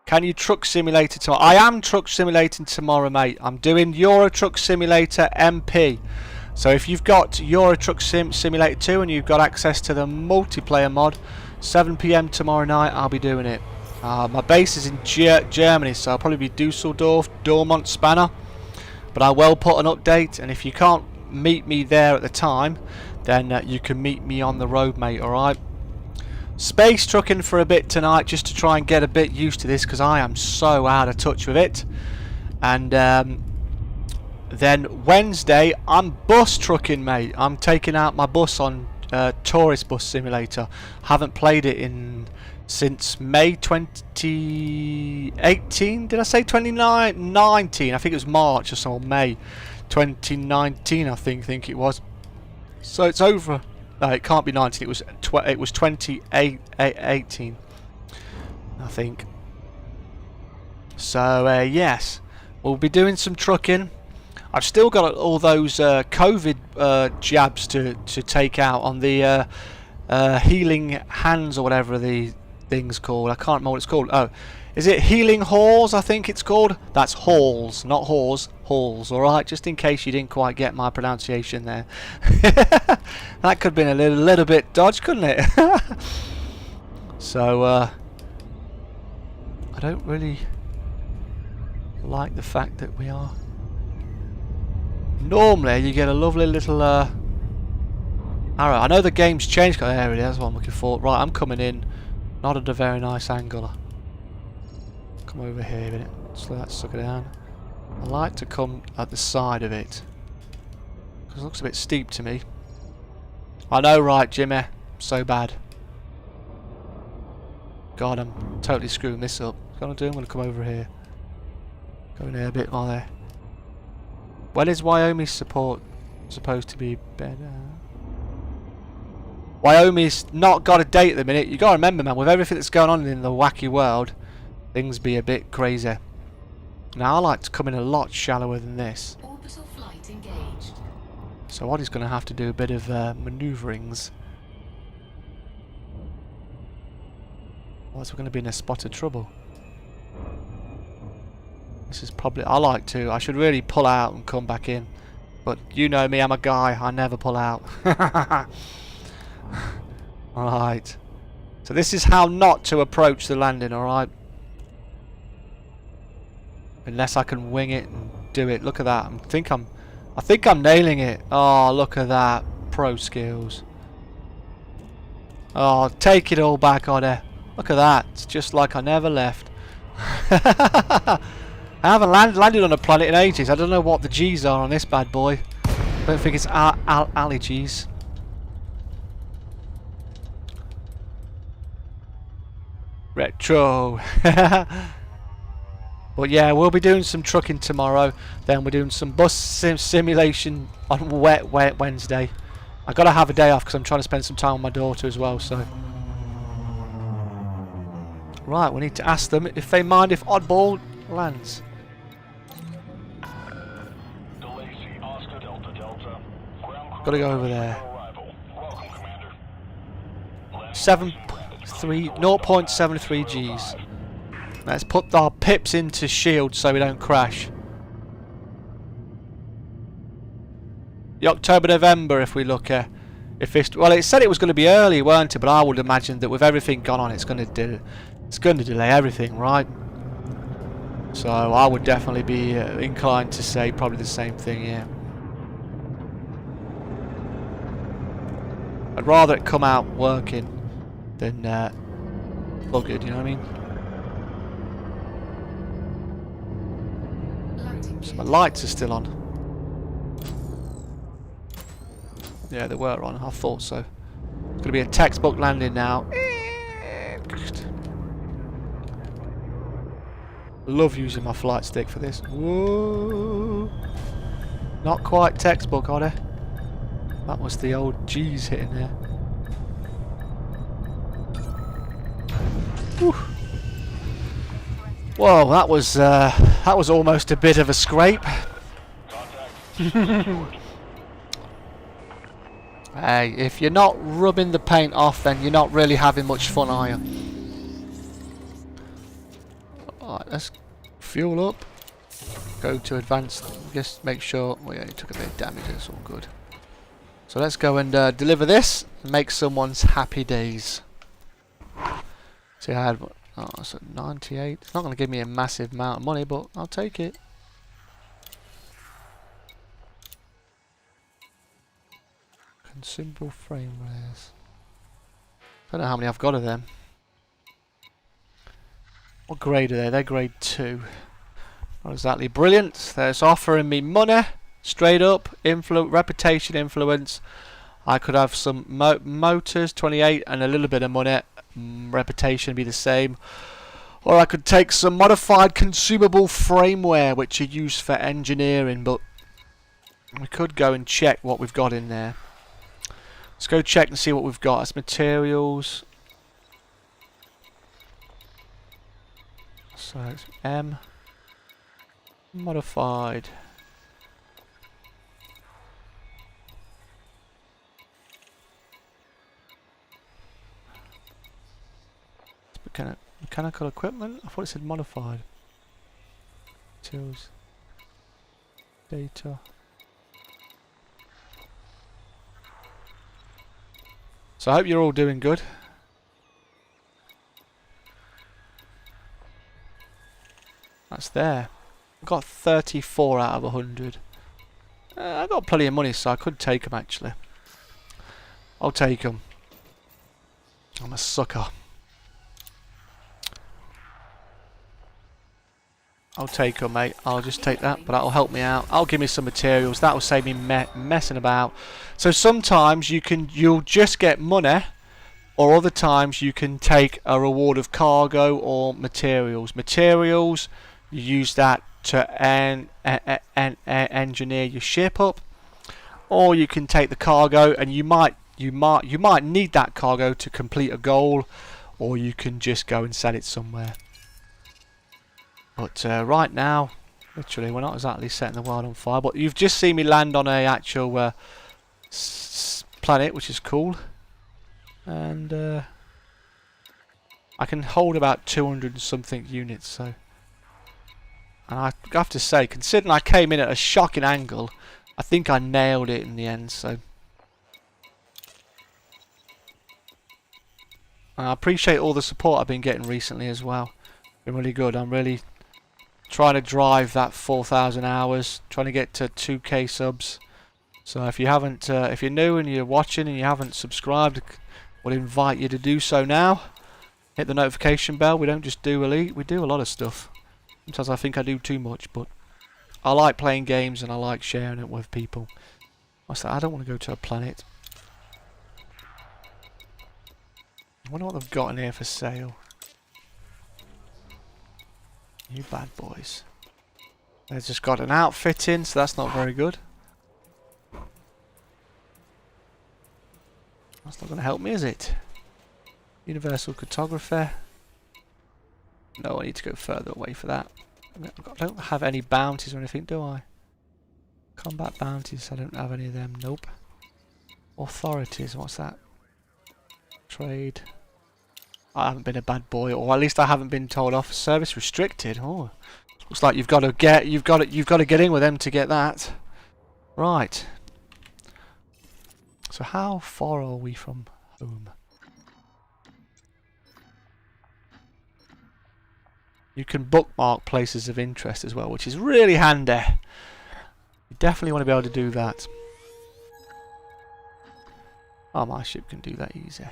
Speaker 1: Can you truck simulator tomorrow? I am truck simulating tomorrow, mate. I'm doing Euro Truck Simulator MP. So if you've got Euro Truck Simulator 2 and you've got access to the multiplayer mod, 7 PM tomorrow night, I'll be doing it. My base is in Germany, so I'll probably be Dusseldorf, Dortmund, Spanner. But I will put an update, and if you can't meet me there at the time, then you can meet me on the road, mate, alright? Space trucking for a bit tonight, just to try and get a bit used to this, because I am so out of touch with it. And then Wednesday, I'm bus trucking, mate. I'm taking out my bus on Tourist Bus Simulator. Haven't played it since May 2018. Did I say 2019? I think it was March or so, or May 2019. I think it was. So it's over. No, it can't be 19. It was 2018. I think. So yes, we'll be doing some trucking. I've still got all those COVID jabs to take out on the healing hands or whatever the thing's called. I can't remember what it's called. Oh, is it healing halls? I think it's called. That's halls, not whores. Halls. All right, just in case you didn't quite get my pronunciation there. That could have been a little bit dodgy, couldn't it? So I don't really like the fact that we are. Normally you get a lovely little arrow. I know the game's changed. There it is. That's what I'm looking for. Right, I'm coming in. Not at a very nice angle. Come over here a minute. So let's suck it down. I like to come at the side of it, because it looks a bit steep to me. I know, right, Jimmy? So bad. God, I'm totally screwing this up. What I'm going to come over here. Go in here a bit more there. When is Wyoming support supposed to be better? Wyoming's not got a date at the minute. You got to remember, man, with everything that's going on in the wacky world, things be a bit crazy. Now I like to come in a lot shallower than this.
Speaker 2: Orbital flight engaged.
Speaker 1: So Oddie's going to have to do a bit of manoeuvrings. Otherwise we're going to be in a spot of trouble. This is probably... I should really pull out and come back in. But you know me, I'm a guy. I never pull out. Alright. So this is how not to approach the landing, alright? Unless I can wing it and do it. Look at that. I think I'm nailing it. Oh, look at that. Pro skills. Oh, take it all back, Oddie. Look at that. It's just like I never left. I haven't landed on a planet in ages. I don't know what the G's are on this bad boy. I don't think it's alley G's. Retro. But yeah, we'll be doing some trucking tomorrow. Then we're doing some bus simulation on wet Wednesday. I've got to have a day off because I'm trying to spend some time with my daughter as well. So, right, we need to ask them if they mind if Oddball lands. Got to go over there. 0.73 Gs. Let's put our pips into shield so we don't crash. The October, November, if we look at, well, it said it was going to be early, weren't it? But I would imagine that with everything gone on, it's going to delay everything, right? So I would definitely be inclined to say probably the same thing, yeah. I'd rather it come out working than buggered, you know what I mean? So my lights are still on. Yeah, they were on. I thought so. It's going to be a textbook landing now. Love using my flight stick for this. Whoa. Not quite textbook, are they? That was the old G's hitting there. Whew. Well, that was almost a bit of a scrape. Hey, if you're not rubbing the paint off, then you're not really having much fun, are you? Alright, let's fuel up. Go to advanced. Just make sure. Well, yeah, he took a bit of damage. That's all good. So let's go and deliver this and make someone's happy days. See, I had. Oh, so 98. It's not going to give me a massive amount of money, but I'll take it. Consumable frame rares. I don't know how many I've got of them. What grade are they? They're grade 2. Not exactly brilliant. They're just offering me money, straight up, reputation, influence. I could have some motors, 28, and a little bit of money. Reputation would be the same. Or I could take some modified consumable frameware, which are used for engineering, but we could go and check what we've got in there. Let's go check and see what we've got. That's materials. So it's M. Modified. Mechanical equipment? I thought it said modified. Tools. Data. So I hope you're all doing good. That's there. I got 34 out of 100. I got plenty of money, so I could take them actually. I'll take them. I'm a sucker. I'll take them, mate. I'll just take that, but that'll help me out. I'll give me some materials. That'll save me messing about. So sometimes you'll just get money, or other times you can take a reward of cargo or materials. Materials, you use that to engineer your ship up, or you can take the cargo, and you might need that cargo to complete a goal, or you can just go and sell it somewhere. But right now, literally, we're not exactly setting the world on fire. But you've just seen me land on a actual planet, which is cool, and I can hold about 200 and something units. So, and I have to say, considering I came in at a shocking angle, I think I nailed it in the end. So, and I appreciate all the support I've been getting recently as well. Been really good. I'm really trying to drive that 4,000 hours, trying to get to 2k subs. So if you haven't, if you're new and you're watching and you haven't subscribed, we'll invite you to do so now. Hit the notification bell. We don't just do Elite, we do a lot of stuff. Sometimes I think I do too much, but I like playing games and I like sharing it with people. What's that? I don't want to go to a planet. I wonder what they've got in here for sale. You bad boys. They've just got an outfit in, so that's not very good. That's not going to help me, is it? Universal cartographer. No, I need to go further away for that. I don't have any bounties or anything, do I? Combat bounties, I don't have any of them. Nope. Authorities, what's that? Trade. I haven't been a bad boy, or at least I haven't been told off. Service restricted. Oh, looks like you've got to get in with them to get that. Right. So how far are we from home? You can bookmark places of interest as well, which is really handy. You definitely want to be able to do that. Oh, my ship can do that easy.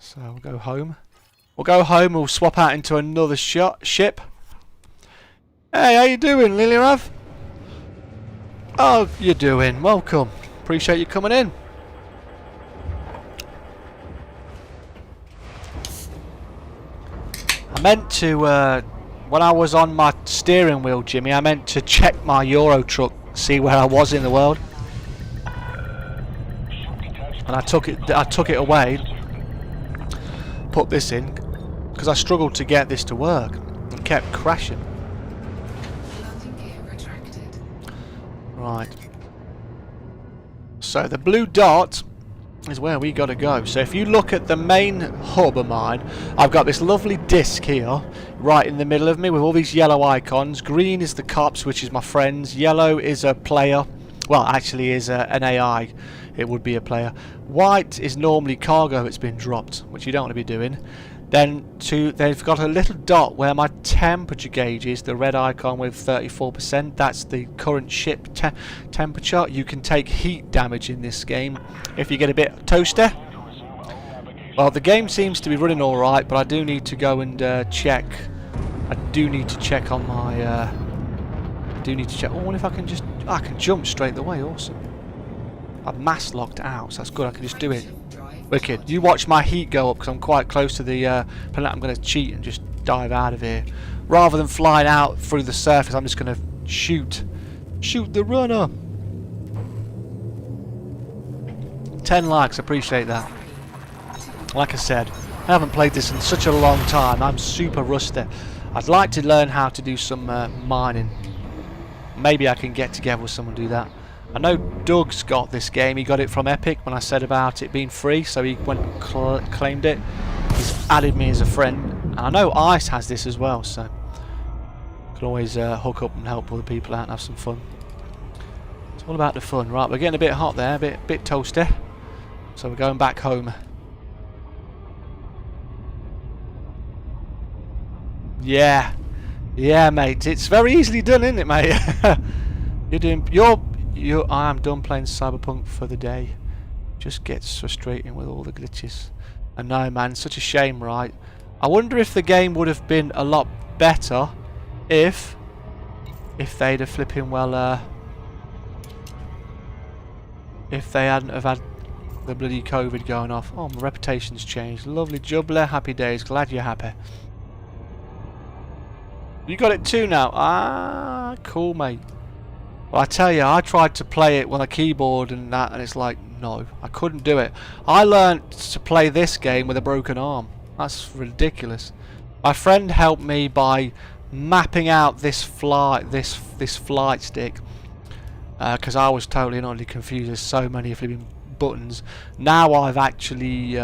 Speaker 1: So we'll go home. We'll go home. We'll swap out into another ship. Hey, how you doing, Liliarav? Oh, you're doing. Welcome. Appreciate you coming in. I meant to, when I was on my steering wheel, Jimmy, I meant to check my Euro truck, see where I was in the world. And I took it away. Put this in because I struggled to get this to work and kept crashing. Right. So the blue dot is where we gotta go. So if you look at the main hub of mine, I've got this lovely disc here right in the middle of me with all these yellow icons. Green is the cops, which is my friends. Yellow is a player. Well, actually is an AI. It would be a player. White is normally cargo that's been dropped, which you don't want to be doing. Then they've got a little dot where my temperature gauge is, the red icon with 34%. That's the current ship temperature. You can take heat damage in this game if you get a bit toasty. Well, the game seems to be running alright, but I do need to go and check. I do need to check on my... I do need to check... Oh, what if I can just... I can jump straight away, awesome. I've mass locked out, so that's good, I can just do it. Wicked. You watch my heat go up because I'm quite close to the planet. I'm going to cheat and just dive out of here. Rather than flying out through the surface, I'm just going to shoot. Shoot the runner. 10 likes, appreciate that. Like I said, I haven't played this in such a long time. I'm super rusty. I'd like to learn how to do some mining. Maybe I can get together with someone and do that. I know Doug's got this game. He got it from Epic when I said about it being free, so he went and claimed it. He's added me as a friend, and I know Ice has this as well, so I can always hook up and help other people out and have some fun. It's all about the fun. Right, we're getting a bit hot there, a bit toasty, so we're going back home. Yeah, mate. It's very easily done, isn't it, mate? I am done playing Cyberpunk for the day. Just gets frustrating with all the glitches. I know, man, such a shame, right? I wonder if the game would have been a lot better if they'd have flipping well if they hadn't have had the bloody COVID going off. Oh, my reputation's changed. Lovely jubbler, happy days, glad you're happy. You got it too now. Ah, cool, mate. Well, I tell you, I tried to play it on a keyboard and that, and it's like, no, I couldn't do it. I learnt to play this game with a broken arm. That's ridiculous. My friend helped me by mapping out this flight stick, because I was totally and utterly confused. There's so many flipping buttons. Now I've actually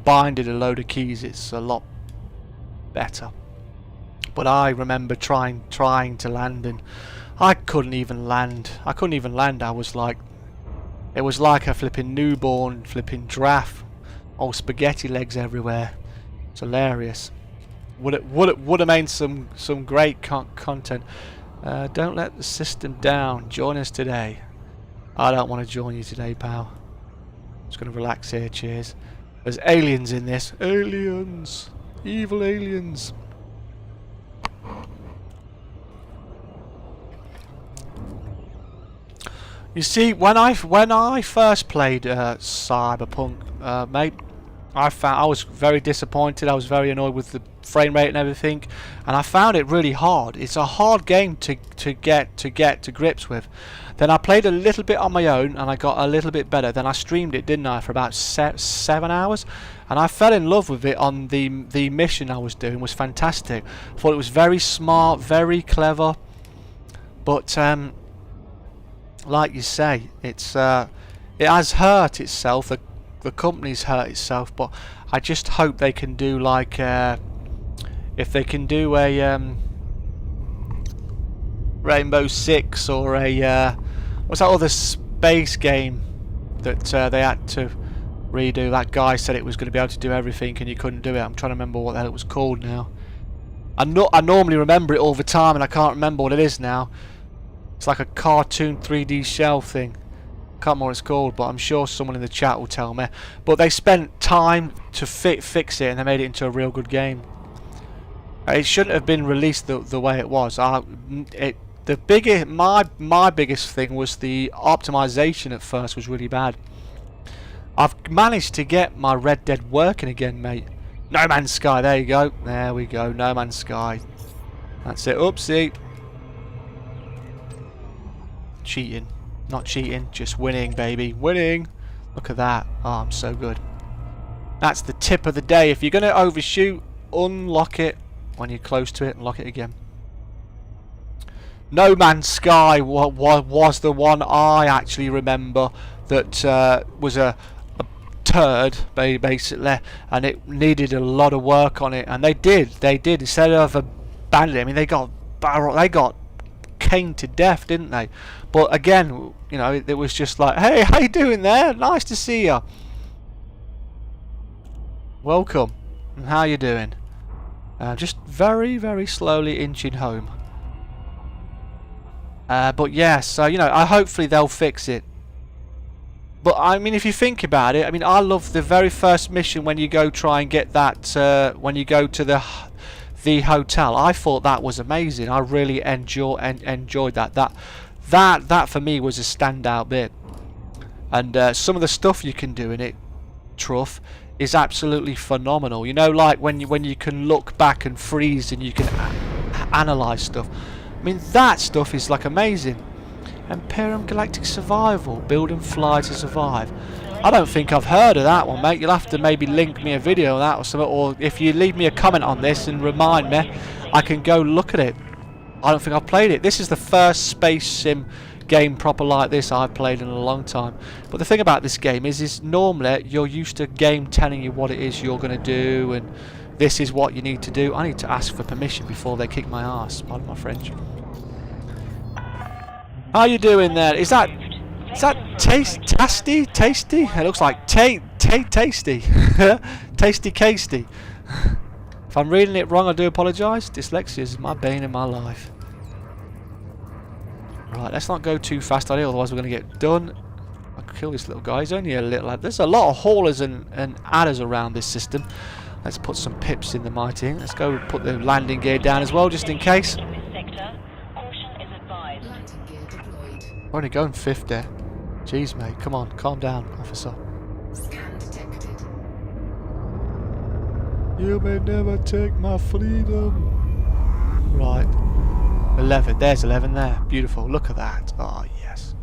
Speaker 1: binded a load of keys. It's a lot better. But I remember trying to land, and I couldn't even land. I was like, it was like a flipping newborn flipping giraffe. Old spaghetti legs everywhere. It's hilarious. Would have made some great content. Don't let the system down. Join us today. I don't want to join you today, pal. Just gonna relax here. Cheers. There's aliens in this. Aliens. Evil aliens. You see, when I first played Cyberpunk, mate, I was very disappointed. I was very annoyed with the frame rate and everything, and I found it really hard. It's a hard game to get to grips with. Then I played a little bit on my own, and I got a little bit better. Then I streamed it, didn't I, for about 7 hours, and I fell in love with it. On the mission I was doing was fantastic. Thought it was very smart, very clever, but like you say, it has hurt itself. The company's hurt itself, but I just hope they can do like if they can do a Rainbow Six or a what's that other space game that they had to redo. That guy said it was going to be able to do everything, and you couldn't do it. I'm trying to remember what the hell it was called now. I normally remember it all the time, and I can't remember what it is now. It's like a cartoon 3D shell thing. Can't remember what it's called, but I'm sure someone in the chat will tell me. But they spent time to fix it, and they made it into a real good game. It shouldn't have been released the way it was. My biggest thing was the optimization at first was really bad. I've managed to get my Red Dead working again, mate. No Man's Sky, there you go. There we go, No Man's Sky. That's it. Oopsie. Cheating. Not cheating, just winning, baby. Winning! Look at that. Oh, I'm so good. That's the tip of the day. If you're going to overshoot, unlock it when you're close to it and lock it again. No Man's Sky was the one I actually remember that was a turd basically, and it needed a lot of work on it, and they did instead of abandoning it. I mean, they got caned to death, didn't they? But again, you know, it was just like, hey, how you doing there? Nice to see you. Welcome. And how you doing? Just very, very slowly inching home. But yeah, so you know, hopefully they'll fix it. But I mean, if you think about it, I mean, I love the very first mission when you go try and get that. When you go to the hotel, I thought that was amazing. I really enjoyed that. That for me was a standout bit. And some of the stuff you can do in it, Truff, is absolutely phenomenal. You know, like when you can look back and freeze and you can analyze stuff. I mean, that stuff is like amazing. Imperium Galactic Survival, build and fly to survive. I don't think I've heard of that one, mate. You'll have to maybe link me a video of that or something, or if you leave me a comment on this and remind me, I can go look at it. I don't think I've played it. This is the first space sim game proper like this I've played in a long time. But the thing about this game is normally you're used to game telling you what it is you're going to do, and this is what you need to do. I need to ask for permission before they kick my ass. Pardon my French. How you doing there? Is that tasty? Tasty? It looks like tasty. Tasty casty. If I'm reading it wrong, I do apologise. Dyslexia is my bane in my life. Right, let's not go too fast on it, otherwise we're going to get done. I'll kill this little guy. He's only a little lad. There's a lot of haulers and adders around this system. Let's put some pips in the mighty. Let's go put the landing gear down as well, just in case. We're only going 50. Jeez, mate. Come on. Calm down, officer.
Speaker 2: Scan detected.
Speaker 1: You may never take my freedom. Right. 11. There's 11 there. Beautiful. Look at that. Oh, yes.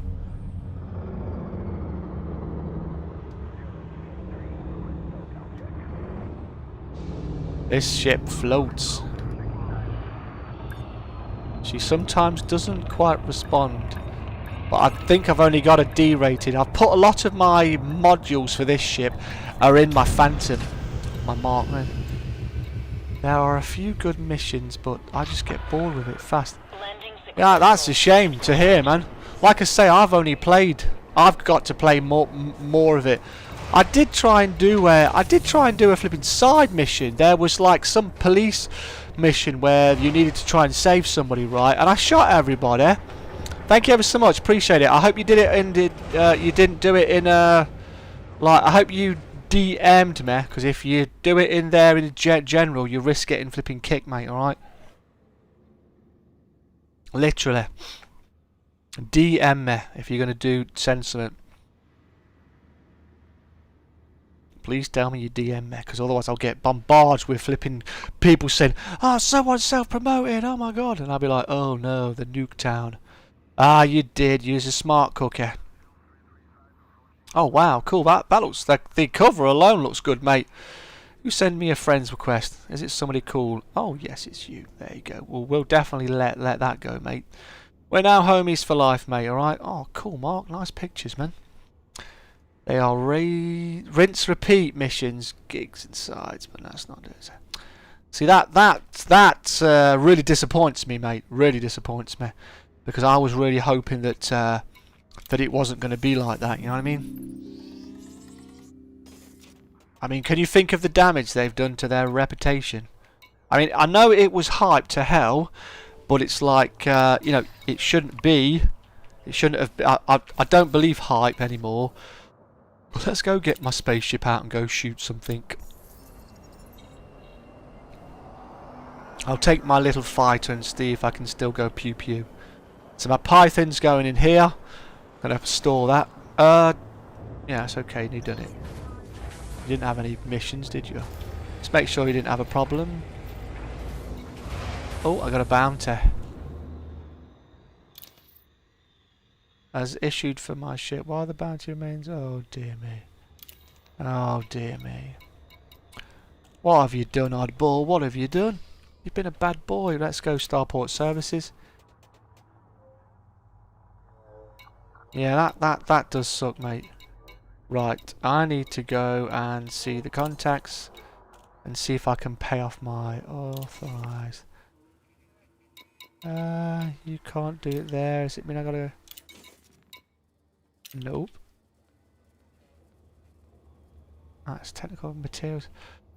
Speaker 1: This ship floats. She sometimes doesn't quite respond. But I think I've only got a D rated. I've put a lot of my modules for this ship are in my Phantom, my Markman. There are a few good missions, but I just get bored with it fast. Yeah, that's a shame to hear, man. Like I say, I've got to play more of it. I did try and do a flipping side mission. There was like some police mission where you needed to try and save somebody, right? And I shot everybody. Thank you ever so much, appreciate it. I hope you did it and you didn't do it in like, I hope you DM'd me, because if you do it in there in general, you risk getting flipping kicked, mate, alright? Literally. DM me if you're going to send something. Please tell me you DM me, because otherwise I'll get bombarded with flipping people saying, oh, someone's self-promoting, oh my god, and I'll be like, oh no, the nuke town. Ah, you did use a smart cookie. Oh wow, cool. That looks like the cover alone looks good, mate. You send me a friend's request. Is it somebody cool? Oh yes, it's you. There you go. Well, we'll definitely let that go, mate. We're now homies for life, mate. All right. Oh, cool, Mark. Nice pictures, man. They are rinse repeat missions, gigs and sides, but that's not it. See that really disappoints me, mate. Really disappoints me. Because I was really hoping that that it wasn't going to be like that, you know what I mean? I mean, can you think of the damage they've done to their reputation? I mean, I know it was hyped to hell, but it's like, you know, it shouldn't be. It shouldn't have. I don't believe hype anymore. But let's go get my spaceship out and go shoot something. I'll take my little fighter and see if I can still go pew pew. So my Python's going in here. I'm gonna have to store that. Yeah, it's okay. You done it. You didn't have any missions, did you? Just make sure you didn't have a problem. Oh, I got a bounty. As issued for my ship. While the bounty remains. Oh dear me. Oh dear me. What have you done, oddball? What have you done? You've been a bad boy. Let's go Starport Services. Yeah, that does suck, mate. Right, I need to go and see the contacts and see if I can pay off my authorized. You can't do it there. Does it mean I gotta? Nope. That's technical materials.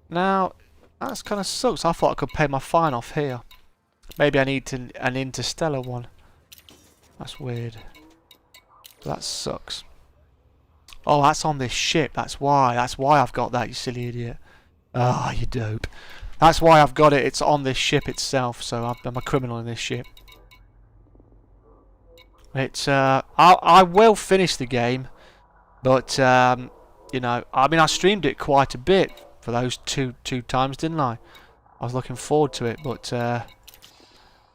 Speaker 1: Now, that's kind of sucks. I thought I could pay my fine off here. Maybe I need an interstellar one. That's weird. That sucks. Oh, that's on this ship. That's why. That's why I've got that, you silly idiot. Ah, you dope. That's why I've got it. It's on this ship itself. So I'm a criminal in this ship. It's I will finish the game, but you know, I mean, I streamed it quite a bit for those two times, didn't I? I was looking forward to it, but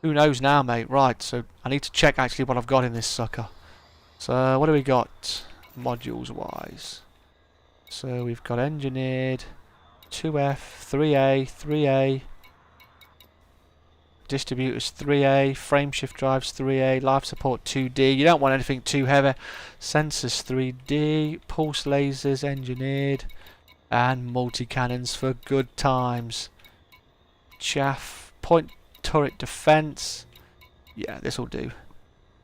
Speaker 1: who knows now, mate? Right, so I need to check actually what I've got in this sucker. So what do we got, modules wise? So we've got engineered, 2F, 3A, 3A. Distributors 3A, frameshift drives 3A, life support 2D. You don't want anything too heavy. Sensors 3D, pulse lasers engineered, and multi-cannons for good times. Chaff, point turret defense. Yeah, this'll do.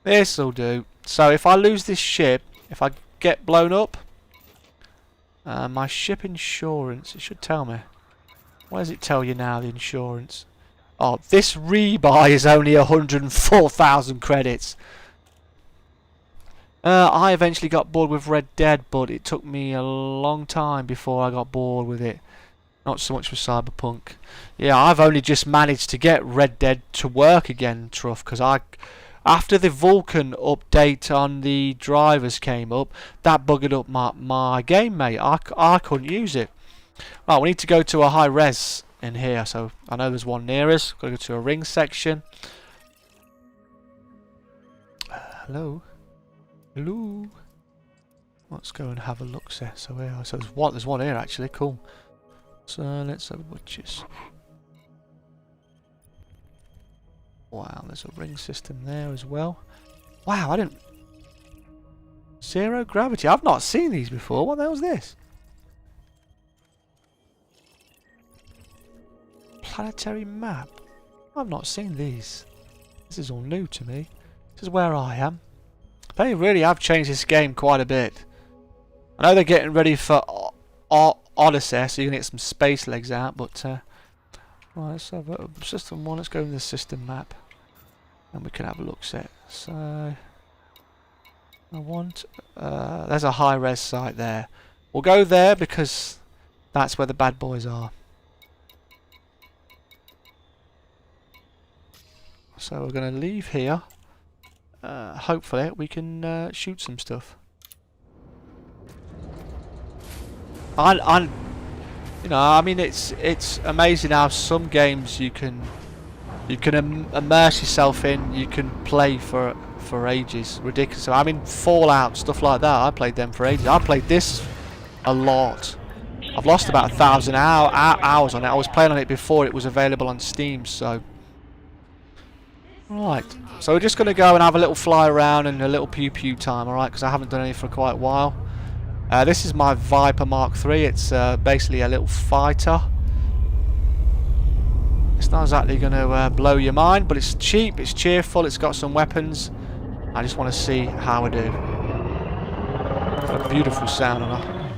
Speaker 1: This'll do. So if I lose this ship, if I get blown up, my ship insurance, it should tell me. What does it tell you now, the insurance? Oh, this rebuy is only 104,000 credits. I eventually got bored with Red Dead, but it took me a long time before I got bored with it. Not so much with Cyberpunk. Yeah, I've only just managed to get Red Dead to work again, Truff, because after the Vulcan update on the drivers came up, that buggered up my game, mate. I couldn't use it. Right, we need to go to a high res in here, so I know there's one near us. Gotta go to a ring section. Hello, hello. Let's go and have a look. So yeah, so there's one here actually. Cool. So let's have a butchers. Wow, there's a ring system there as well. Wow, I didn't. Zero gravity. I've not seen these before. What the hell's this? Planetary map. I've not seen these. This is all new to me. This is where I am. They really have changed this game quite a bit. I know they're getting ready for Odyssey, so you can get some space legs out, but right, let's have a system one. Let's go in the system map, and we can have a look set. So I want there's a high res site there. We'll go there because that's where the bad boys are. So we're going to leave here. Hopefully we can shoot some stuff. You know, I mean, it's amazing how some games you can immerse yourself in. You can play for ages. Ridiculous. I mean, Fallout, stuff like that. I played them for ages. I played this a lot. I've lost about 1,000 hours on it. I was playing on it before it was available on Steam, so. Right, so we're just going to go and have a little fly around and a little pew time, alright, because I haven't done any for quite a while. This is my Viper Mark III. It's basically a little fighter. It's not exactly going to blow your mind, but it's cheap, it's cheerful, it's got some weapons. I just want to see how I do. Got a beautiful sound on her.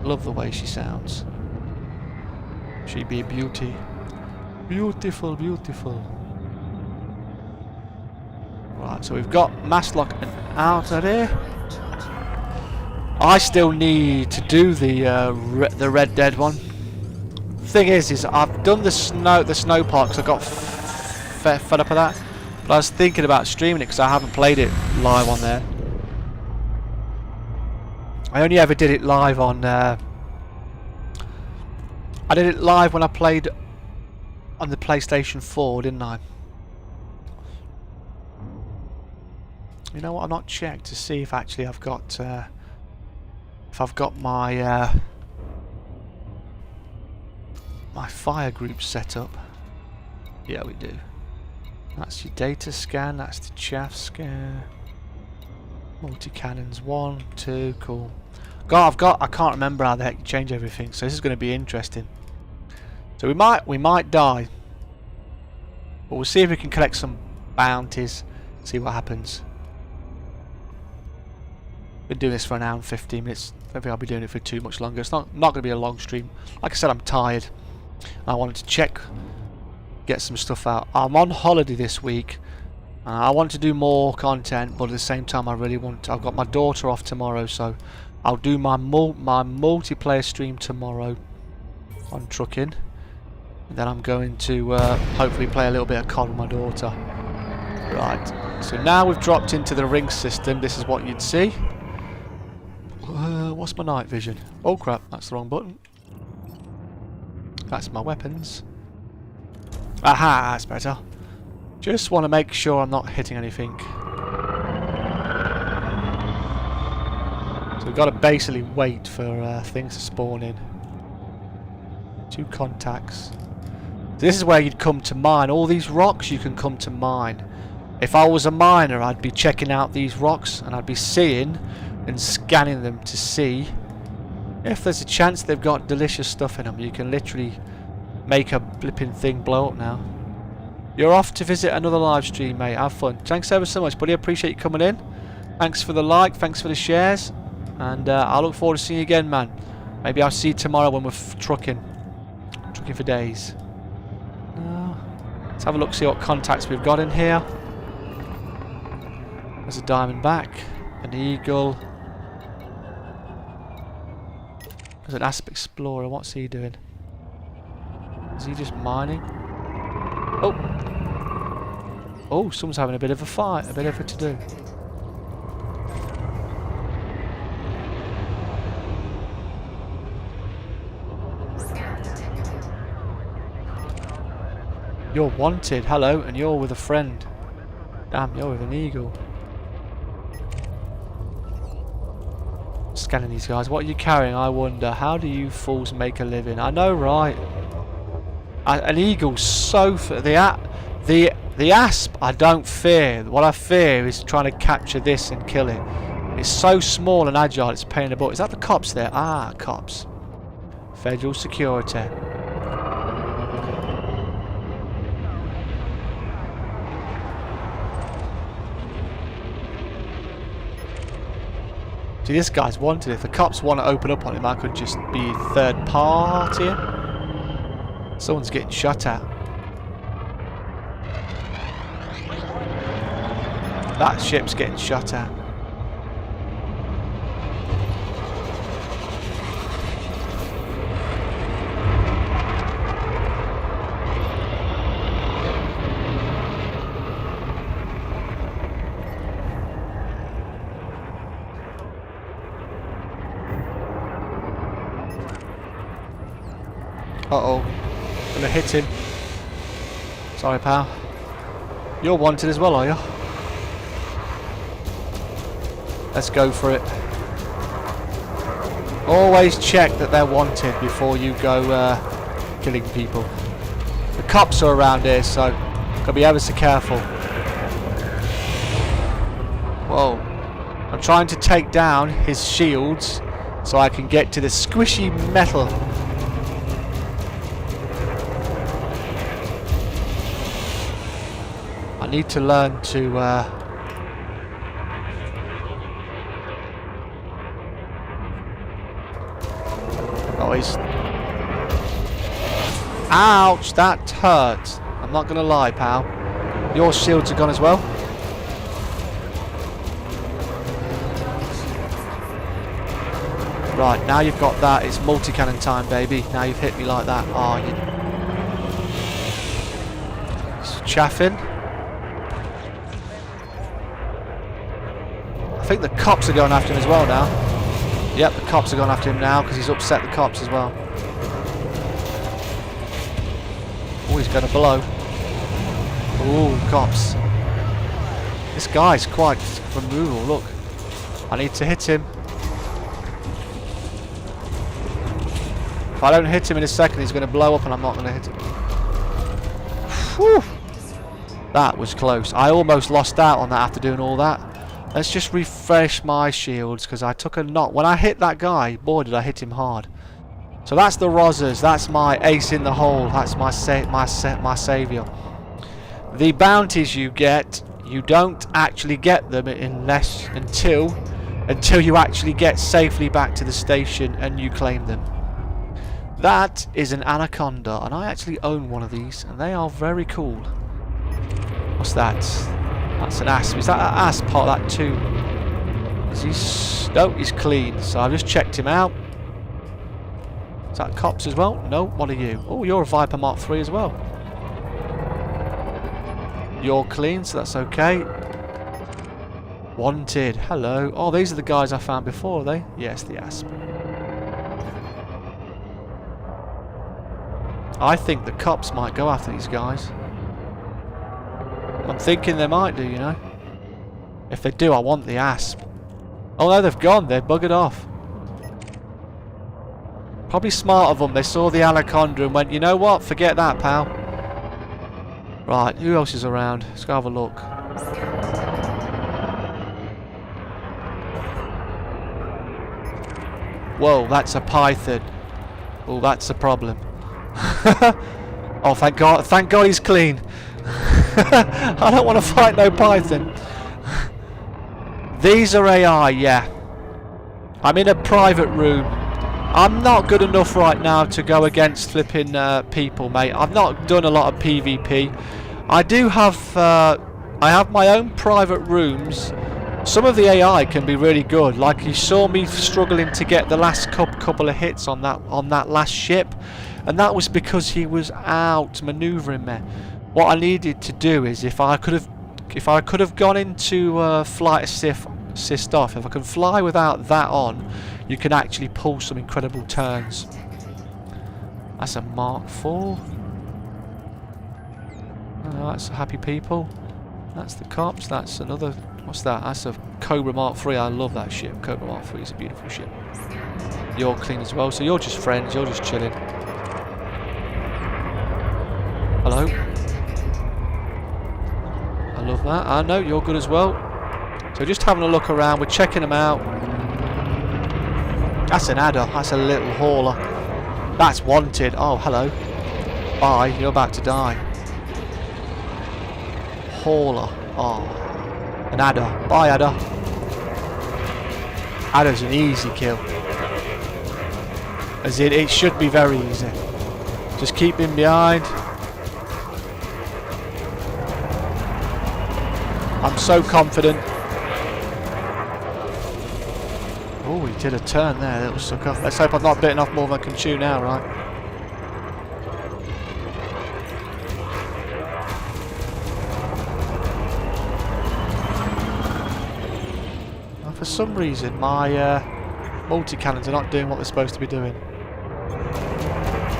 Speaker 1: Love the way she sounds. She be a beauty. Beautiful, beautiful. Right, so we've got Mastlock and out of there. I still need to do the Red Dead one. Thing is I've done the snow park because I got fed up of that. But I was thinking about streaming it because I haven't played it live on there. I only ever did it live on. I did it live when I played on the PlayStation 4, didn't I? You know what? I've not checked to see if actually I've got my my fire group set up. Yeah, we do. That's your data scan, that's the chaff scan. Multi-cannons, 1, 2, cool. I can't remember how the heck you change everything, so this is going to be interesting. So we might die. But we'll see if we can collect some bounties, see what happens. Been doing this for an hour and 15 minutes. I don't think I'll be doing it for too much longer. It's not going to be a long stream. Like I said, I'm tired. I wanted to check, get some stuff out. I'm on holiday this week. I want to do more content, but at the same time, I've got my daughter off tomorrow, so I'll do my multiplayer stream tomorrow on trucking. And then I'm going to hopefully play a little bit of COD with my daughter. Right. So now we've dropped into the ring system. This is what you'd see. What's my night vision? Oh crap, that's the wrong button. That's my weapons. Aha, that's better. Just want to make sure I'm not hitting anything. So we've got to basically wait for things to spawn in. 2 contacts. This is where you'd come to mine. All these rocks you can come to mine. If I was a miner, I'd be checking out these rocks and I'd be seeing and scanning them to see if there's a chance they've got delicious stuff in them. You can literally make a flipping thing blow up now. You're off to visit another live stream, mate. Have fun. Thanks ever so much, buddy. I appreciate you coming in. Thanks for the like. Thanks for the shares. And I look forward to seeing you again, man. Maybe I'll see you tomorrow when we're trucking. Trucking for days. Let's have a look, see what contacts we've got in here. There's a diamondback, an eagle. There's an Asp Explorer. What's he doing? Is he just mining? Oh! Oh, someone's having a bit of a fight, a bit of a to-do. You're wanted, hello, and you're with a friend. Damn, you're with an eagle. Scanning these guys. What are you carrying, I wonder? How do you fools make a living? I know, right? An eagle's so... The asp I don't fear. What I fear is trying to capture this and kill it. It's so small and agile, it's a pain in the butt. Is that the cops there? Ah, cops. Federal security. See, this guy's wanted. If the cops want to open up on him, I could just be third party. Someone's getting shot at. That ship's getting shot at. Uh-oh. Gonna hit him. Sorry, pal. You're wanted as well, are you? Let's go for it. Always check that they're wanted before you go killing people. The cops are around here, so gotta be ever so careful. Whoa. I'm trying to take down his shields so I can get to the squishy metal. I need to learn to noise. Ouch, that hurt. I'm not gonna lie, pal. Your shields are gone as well. Right, now you've got that. It's multi-cannon time, baby. Now you've hit me like that. Oh, you... It's chaffing. I think the cops are going after him as well now. Yep, the cops are going after him now because he's upset the cops as well. Oh, he's going to blow. Oh, cops. This guy's quite removal, look. I need to hit him. If I don't hit him in a second, he's going to blow up and I'm not going to hit him. Whew. That was close. I almost lost out on that after doing all that. Let's just refresh my shields because I took a knot. When I hit that guy, boy did I hit him hard. So that's the Rozzers. That's my ace in the hole. That's my saviour. The bounties you get, you don't actually get them until you actually get safely back to the station and you claim them. That is an anaconda, and I actually own one of these, and they are very cool. What's that? That's an asp. Is that an asp part of that too? Is he? No, he's clean. So I've just checked him out. Is that cops as well? No. What are you? Oh, you're a Viper Mark III as well. You're clean, so that's okay. Wanted. Hello. Oh, these are the guys I found before, are they? Yes, the asp. I think the cops might go after these guys. I'm thinking they might do, you know. If they do, I want the asp. Oh no, they've gone. They've buggered off. Probably smart of them. They saw the anaconda and went, you know what? Forget that, pal. Right, who else is around? Let's go have a look. Whoa, that's a python. Oh, that's a problem. Oh, thank God he's clean. I don't want to fight no python. These are AI, yeah. I'm in a private room. I'm not good enough right now to go against flipping people, mate. I've not done a lot of PvP. I do have I have my own private rooms. Some of the AI can be really good. Like you saw me struggling to get the last couple of hits on that last ship, and that was because he was out manoeuvring me. What I needed to do is if I could have gone into flight assist off, if I can fly without that on, you can actually pull some incredible turns. That's a Mark IV. Oh, that's happy people. That's the cops. That's another. What's that? That's a Cobra Mark III. I love that ship. Cobra Mark III is a beautiful ship. You're clean as well, so you're just friends. You're just chilling. Hello. I love that. I know you're good as well. So just having a look around. We're checking them out. That's an adder. That's a little hauler. That's wanted. Oh, hello. Bye. You're about to die. Hauler. Oh. An adder. Bye, adder. Adder's an easy kill. As in, it should be very easy. Just keep him behind. I'm so confident. Oh, he did a turn there, little sucker. Let's hope I've not bitten off more than I can chew now, right? Well, for some reason, my multi-cannons are not doing what they're supposed to be doing.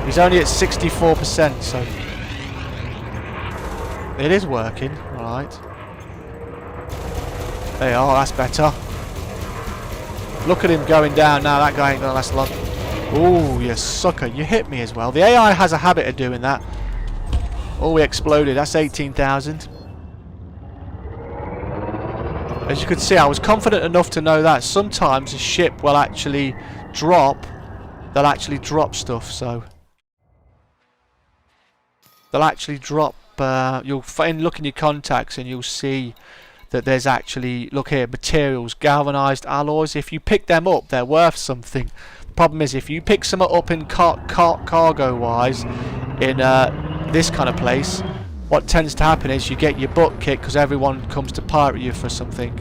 Speaker 1: He's only at 64%, so it is working, right? There you are, that's better. Look at him going down now, that guy ain't gonna last long. Ooh, you sucker, you hit me as well. The AI has a habit of doing that. Oh, we exploded, that's 18,000. As you can see, I was confident enough to know that sometimes a ship will actually drop, they'll actually drop stuff, so. They'll actually drop, you'll look in your contacts and you'll see that there's actually, look here, materials, galvanized alloys. If you pick them up, they're worth something. The problem is, if you pick some up in cargo-wise, in this kind of place, what tends to happen is you get your butt kicked because everyone comes to pirate you for something.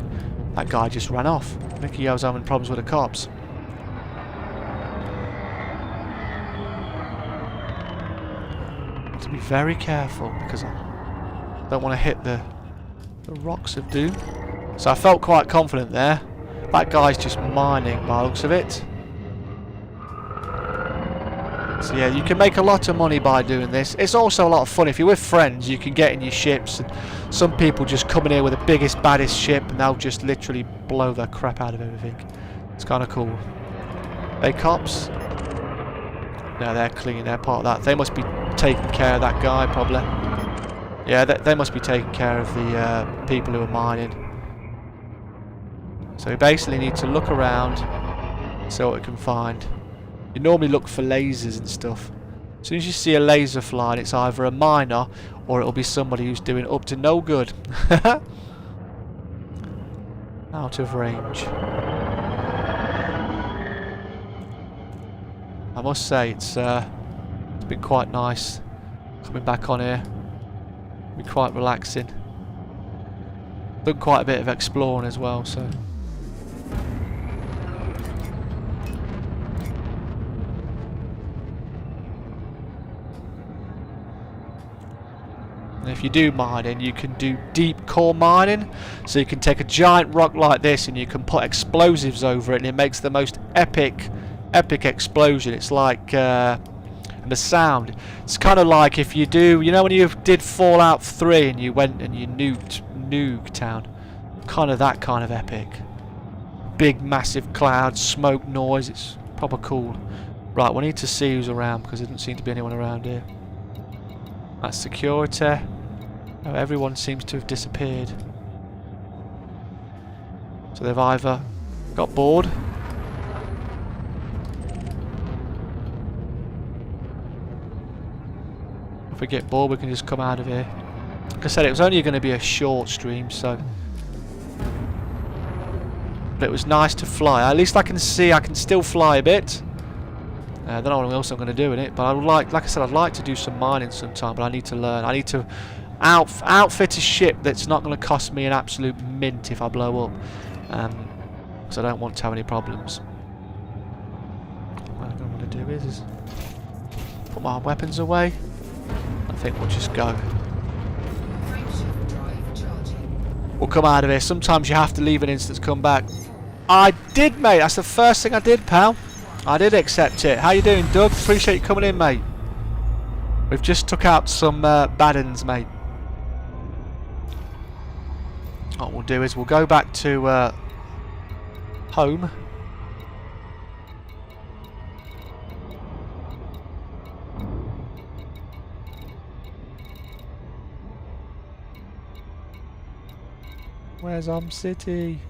Speaker 1: That guy just ran off. Mickey was having problems with the cops. To be very careful because I don't want to hit the rocks of doom. So I felt quite confident there. That guy's just mining by the looks of it. So yeah, you can make a lot of money by doing this. It's also a lot of fun. If you're with friends, you can get in your ships, and some people just come in here with the biggest, baddest ship and they'll just literally blow the crap out of everything. It's kind of cool. They cops? No, they're clean. They're part of that. They must be taking care of that guy, probably. Yeah, they must be taking care of the people who are mining. So we basically need to look around, see what we can find. You normally look for lasers and stuff. As soon as you see a laser flying, it's either a miner or it'll be somebody who's doing up to no good. Out of range. I must say it's been quite nice coming back on here. Been quite relaxing. Done quite a bit of exploring as well, so. And if you do mining, you can do deep core mining, so you can take a giant rock like this and you can put explosives over it, and it makes the most epic explosion. It's like and the sound, it's kind of like if you do, you know, when you did Fallout 3 and you went and you nuked Nuketown, kind of that kind of epic. Big massive clouds, smoke, noise. It's proper cool. Right, we need to see who's around because there doesn't seem to be anyone around here. That's security. Oh, everyone seems to have disappeared. So they've either got bored. If we get bored, we can just come out of here. Like I said, it was only going to be a short stream, so. But it was nice to fly. At least I can see I can still fly a bit. I don't know what else I'm going to do in it, but I would like I said, I'd like to do some mining sometime, but I need to learn. I need to outfit a ship that's not going to cost me an absolute mint if I blow up, because I don't want to have any problems. What I'm going to do is put my weapons away. I think we'll just go. We'll come out of here. Sometimes you have to leave an instance, come back. I did, mate. That's the first thing I did, pal. I did accept it. How you doing, Doug? Appreciate you coming in, mate. We've just took out some bad uns, mate. What we'll do is we'll go back to home. Where's City?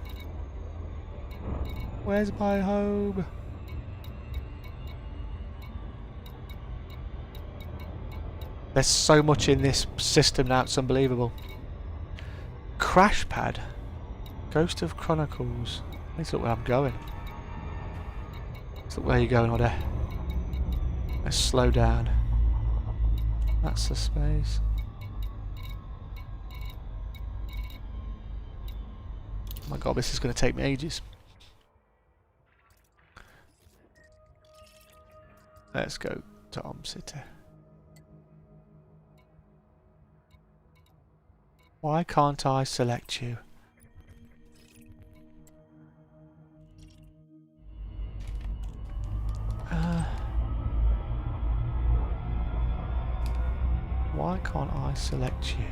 Speaker 1: Where's my home? There's so much in this system now, it's unbelievable. Crash pad. Ghost of Chronicles. Let's look where I'm going. Let's look where you're going, Oddie. Let's slow down. That's the space. Oh my god, this is going to take me ages. Let's go to City. Why can't I select you? Why can't I select you?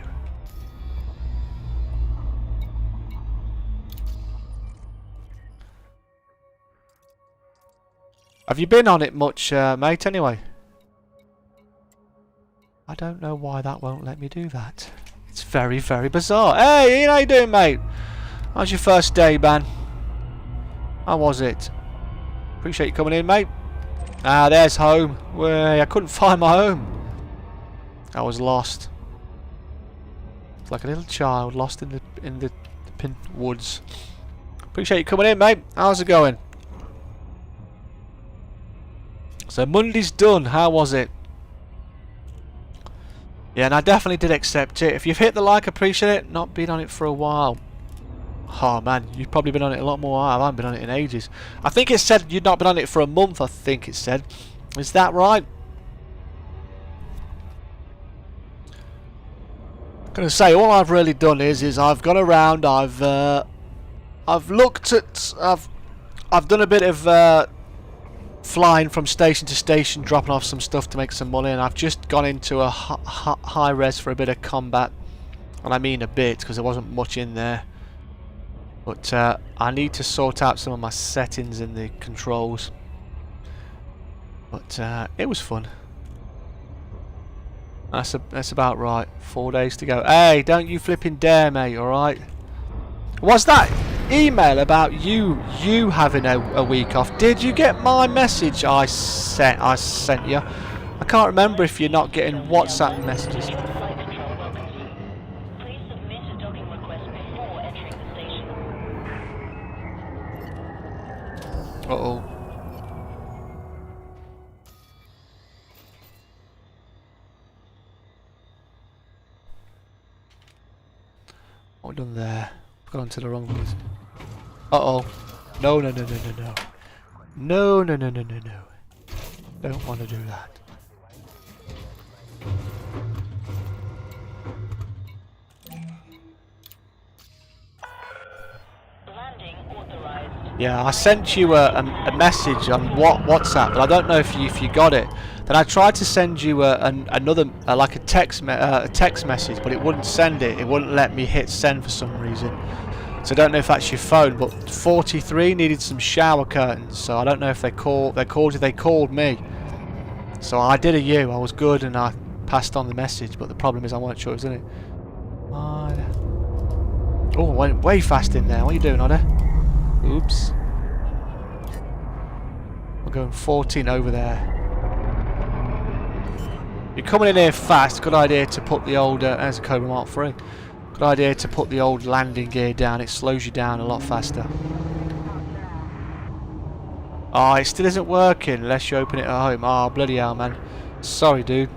Speaker 1: Have you been on it much, mate, anyway? I don't know why that won't let me do that. It's very, very bizarre. Hey, Ian, how you doing, mate? How's your first day, man? How was it? Appreciate you coming in, mate. Ah, there's home. Way, I couldn't find my home. I was lost. It's like a little child lost in the woods. Appreciate you coming in, mate. How's it going? So Monday's done. How was it? Yeah, and I definitely did accept it. If you've hit the like, appreciate it. Not been on it for a while. Oh man, you've probably been on it a lot more. I haven't been on it in ages. I think it said you'd not been on it for a month, I think it said. Is that right? I'm gonna say all I've really done is I've gone around, I've looked at, I've done a bit of flying from station to station, dropping off some stuff to make some money, and I've just gone into a high res for a bit of combat, and I mean a bit because there wasn't much in there, but I need to sort out some of my settings in the controls, but it was fun. That's about right. 4 days to go. Hey, don't you flipping dare, mate. All right. Was that email about you having a week off? Did you get my message I sent you? I can't remember if you're not getting WhatsApp messages. Uh-oh. What have we done there? Got onto the wrong ones. Uh-oh. No, no, no, no, no, no. No, no, no, no, no, no. Don't want to do that. Yeah, I sent you a message on WhatsApp, but I don't know if you got it. Then I tried to send you another like a text message, but it wouldn't send it. It wouldn't let me hit send for some reason. So I don't know if that's your phone. But 43 needed some shower curtains, so I don't know if they called you. They called me. So I did a you. I was good, and I passed on the message. But the problem is I weren't sure it was in it. Oh, I went way fast in there. What are you doing, Oddie? Oops. We're going 14 over there. You're coming in here fast. Good idea to put the old... there's a Cobra Mark III. Good idea to put the old landing gear down. It slows you down a lot faster. Oh, it still isn't working unless you open it at home. Oh, bloody hell, man. Sorry, dude.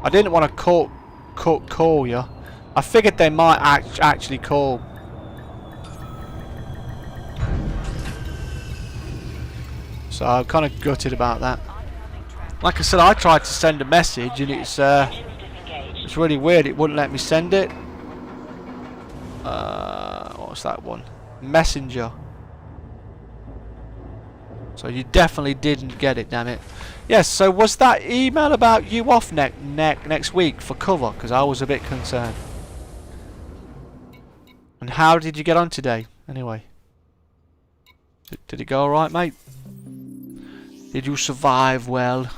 Speaker 1: I didn't want to call you. I figured they might actually call. So I'm kind of gutted about that. Like I said, I tried to send a message and it's really weird. It wouldn't let me send it. What's that one? Messenger. So you definitely didn't get it, damn it. Yes. So was that email about you off next week for cover? Because I was a bit concerned. And how did you get on today? Anyway, did it go all right, mate? Did you survive well?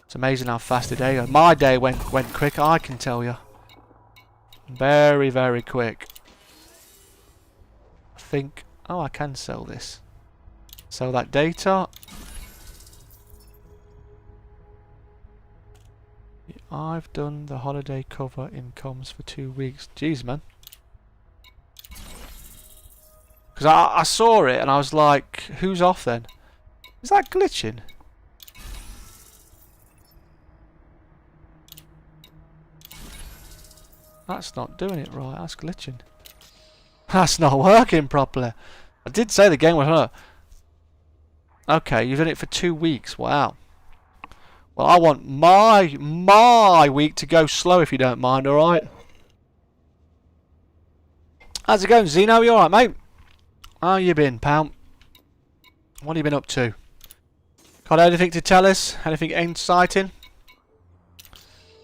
Speaker 1: It's amazing how fast the day goes. My day went quick, I can tell you. Very, very quick. I think... Oh, I can sell this. Sell that data. I've done the holiday cover in comms for 2 weeks. Jeez, man. Because I saw it and I was like, who's off then? Is that glitching? That's not doing it right. That's glitching. That's not working properly. I did say the game was her. Okay, you've done it for 2 weeks. Wow. Well, I want my week to go slow if you don't mind. All right. How's it going, Zeno? You all right, mate? How you been, pal? What have you been up to? Got anything to tell us? Anything exciting?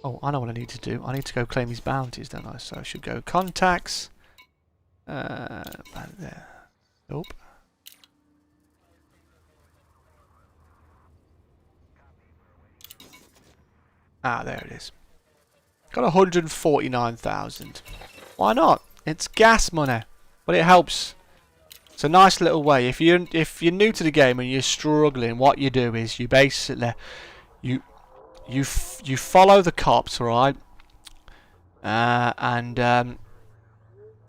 Speaker 1: Oh, I know what I need to do. I need to go claim these bounties, don't I? So I should go contacts. There. Nope. Ah, there it is. Got 149,000. Why not? It's gas money, but it helps. It's a nice little way. If you're new to the game and you're struggling, what you do is you basically you follow the cops, right?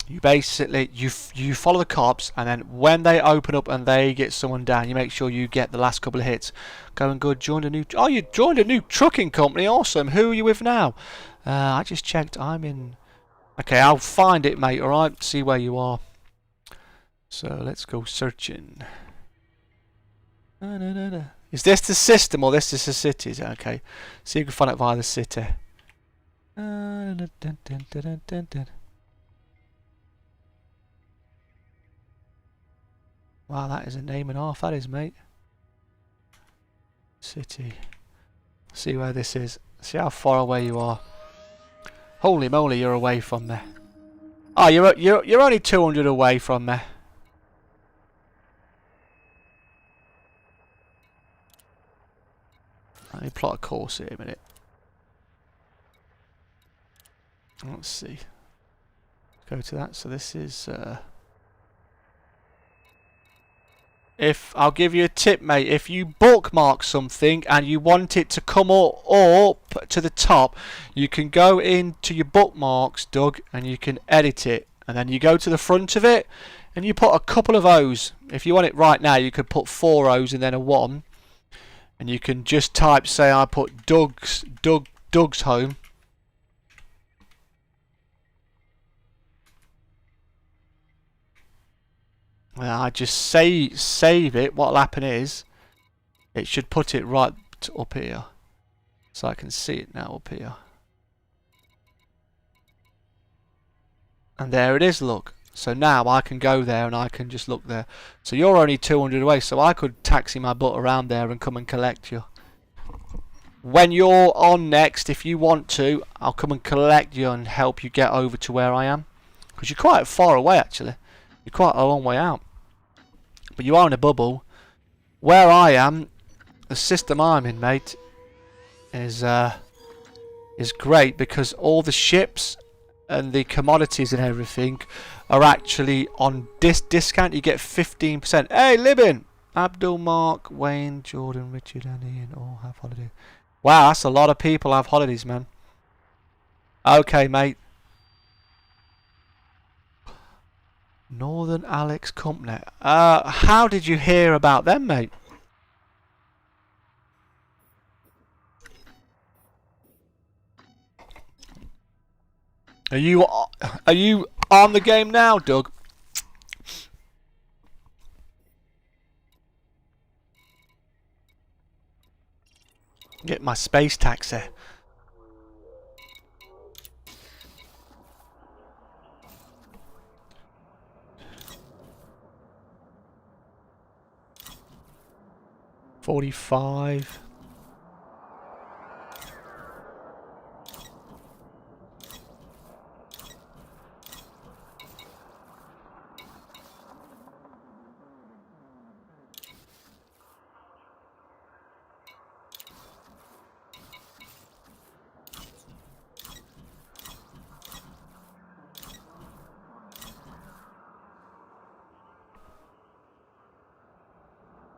Speaker 1: You basically you follow the cops, and then when they open up and they get someone down, you make sure you get the last couple of hits. Going good. Joined a new. Oh, you joined a new trucking company. Awesome. Who are you with now? I just checked. I'm in. Okay, I'll find it, mate. All right. See where you are. So let's go searching. Is this the system or this is the cities? Okay. See if you can find it via the city. Wow, that is a name and a half, that is, mate. City. See where this is. See how far away you are. Holy moly, you're away from me. Oh, you're only 200 away from me. Let me plot a course here a minute. Let's see. Go to that. So this is... if I'll give you a tip, mate. If you bookmark something and you want it to come up to the top, you can go into your bookmarks, Doug, and you can edit it. And then you go to the front of it and you put a couple of O's. If you want it right now, you could put 4 O's and then a 1. And you can just type, say I put Doug's home. I just save it. What'll happen is it should put it right up here, so I can see it now up here. And there it is, look. So now I can go there and I can just look there. So you're only 200 away, so I could taxi my butt around there and come and collect you. When you're on next, if you want to, I'll come and collect you and help you get over to where I am. Because you're quite far away, actually. You're quite a long way out. But you are in a bubble. Where I am, the system I'm in, mate, is great because all the ships and the commodities and everything are actually on discount. You get 15%. Hey, Libin! Abdul, Mark, Wayne, Jordan, Richard, and Ian all have holiday. Wow, that's a lot of people have holidays, man. Okay, mate. Northern Alex Company. How did you hear about them, mate? Are you on the game now, Doug? Get my space taxi. $45.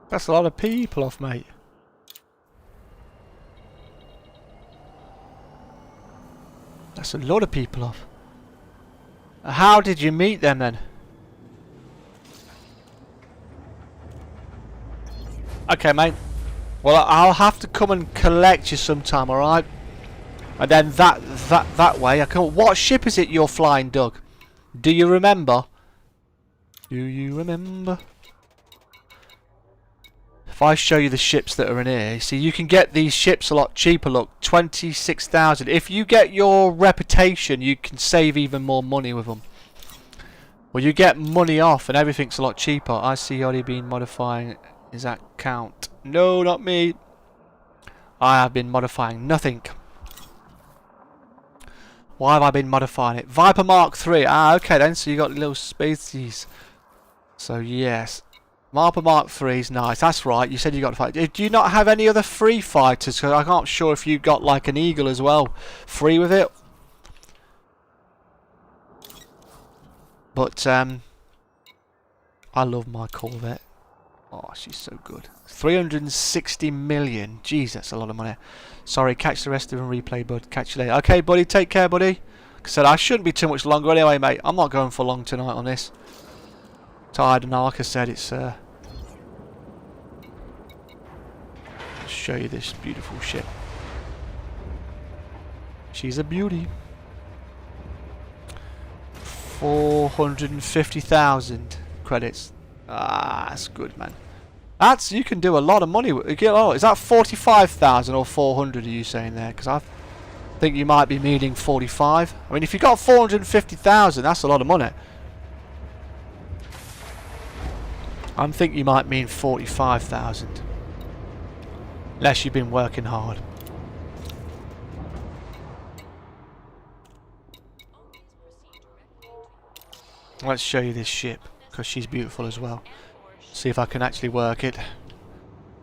Speaker 1: That's a lot of people off, mate. That's a lot of people off. How did you meet them then? Okay, mate. Well, I'll have to come and collect you sometime, alright? And then that way I can... What ship is it you're flying, Doug? Do you remember? Do you remember? If I show you the ships that are in here, see, you can get these ships a lot cheaper. Look, 26,000. If you get your reputation, you can save even more money with them. Well, you get money off and everything's a lot cheaper. I see Ollie been modifying his account. No, not me. I have been modifying nothing. Why have I been modifying it? Viper Mark 3. Ah, okay then. So you got little spaceys. So yes. Viper Mark 3 is nice. That's right. You said you got to fight. Do you not have any other free fighters? Because I'm not sure if you got like an Eagle as well. Free with it. But I love my Corvette. Oh, she's so good. 360 million. Jeez, that's a lot of money. Sorry, catch the rest of them replay, bud. Catch you later. Okay, buddy. Take care, buddy. Like I said, I shouldn't be too much longer anyway, mate. I'm not going for long tonight on this. Tired and like I said, it's show you this beautiful ship. She's a beauty. 450,000 credits. Ah, that's good, man. That's, you can do a lot of money. Oh, is that 45,000 or 400? Are you saying there? Because I think you might be meaning 45. I mean, if you got 450,000, that's a lot of money. I think you might mean 45,000. Unless you've been working hard. Let's show you this ship, because she's beautiful as well. See if I can actually work it.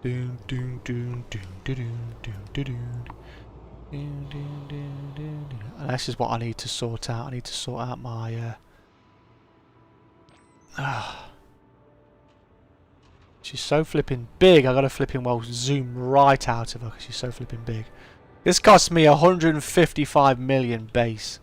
Speaker 1: Doom, doom, doom, doom, doom, doom, doom, doom. And this is what I need to sort out. I need to sort out my... She's so flipping big. I gotta flipping well zoom right out of her because she's so flipping big. This cost me 155 million base.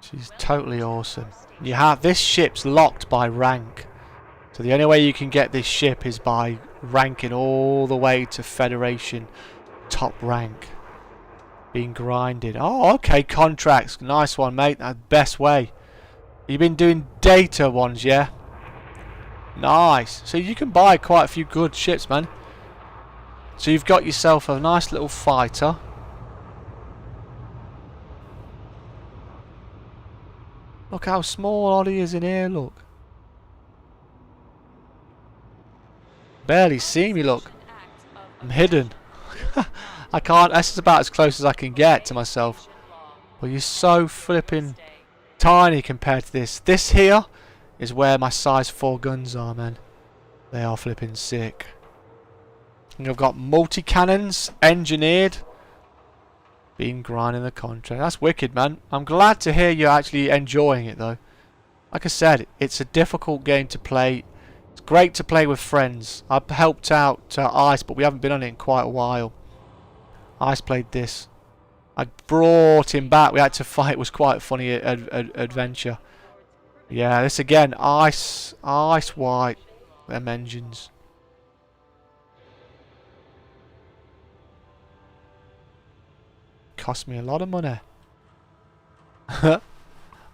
Speaker 1: She's totally awesome. You have this ship's locked by rank. So the only way you can get this ship is by ranking all the way to Federation top rank. Being grinded. Oh, okay, contracts. Nice one, mate. That's the best way. You've been doing data ones, yeah? Nice. So you can buy quite a few good ships, man. So you've got yourself a nice little fighter. Look how small Ollie is in here, look. Barely see me, look. I'm hidden. I can't, this is about as close as I can get to myself. Well, you're so flipping tiny compared to this. This here is where my size 4 guns are, man. They are flipping sick. And I've got multi-cannons, engineered. Been grinding the contract. That's wicked, man. I'm glad to hear you're actually enjoying it, though. Like I said, it's a difficult game to play. It's great to play with friends. I've helped out Ice, but we haven't been on it in quite a while. Ice played this. I brought him back. We had to fight. It was quite a funny adventure. Yeah, this again. Ice white. Them engines. Cost me a lot of money.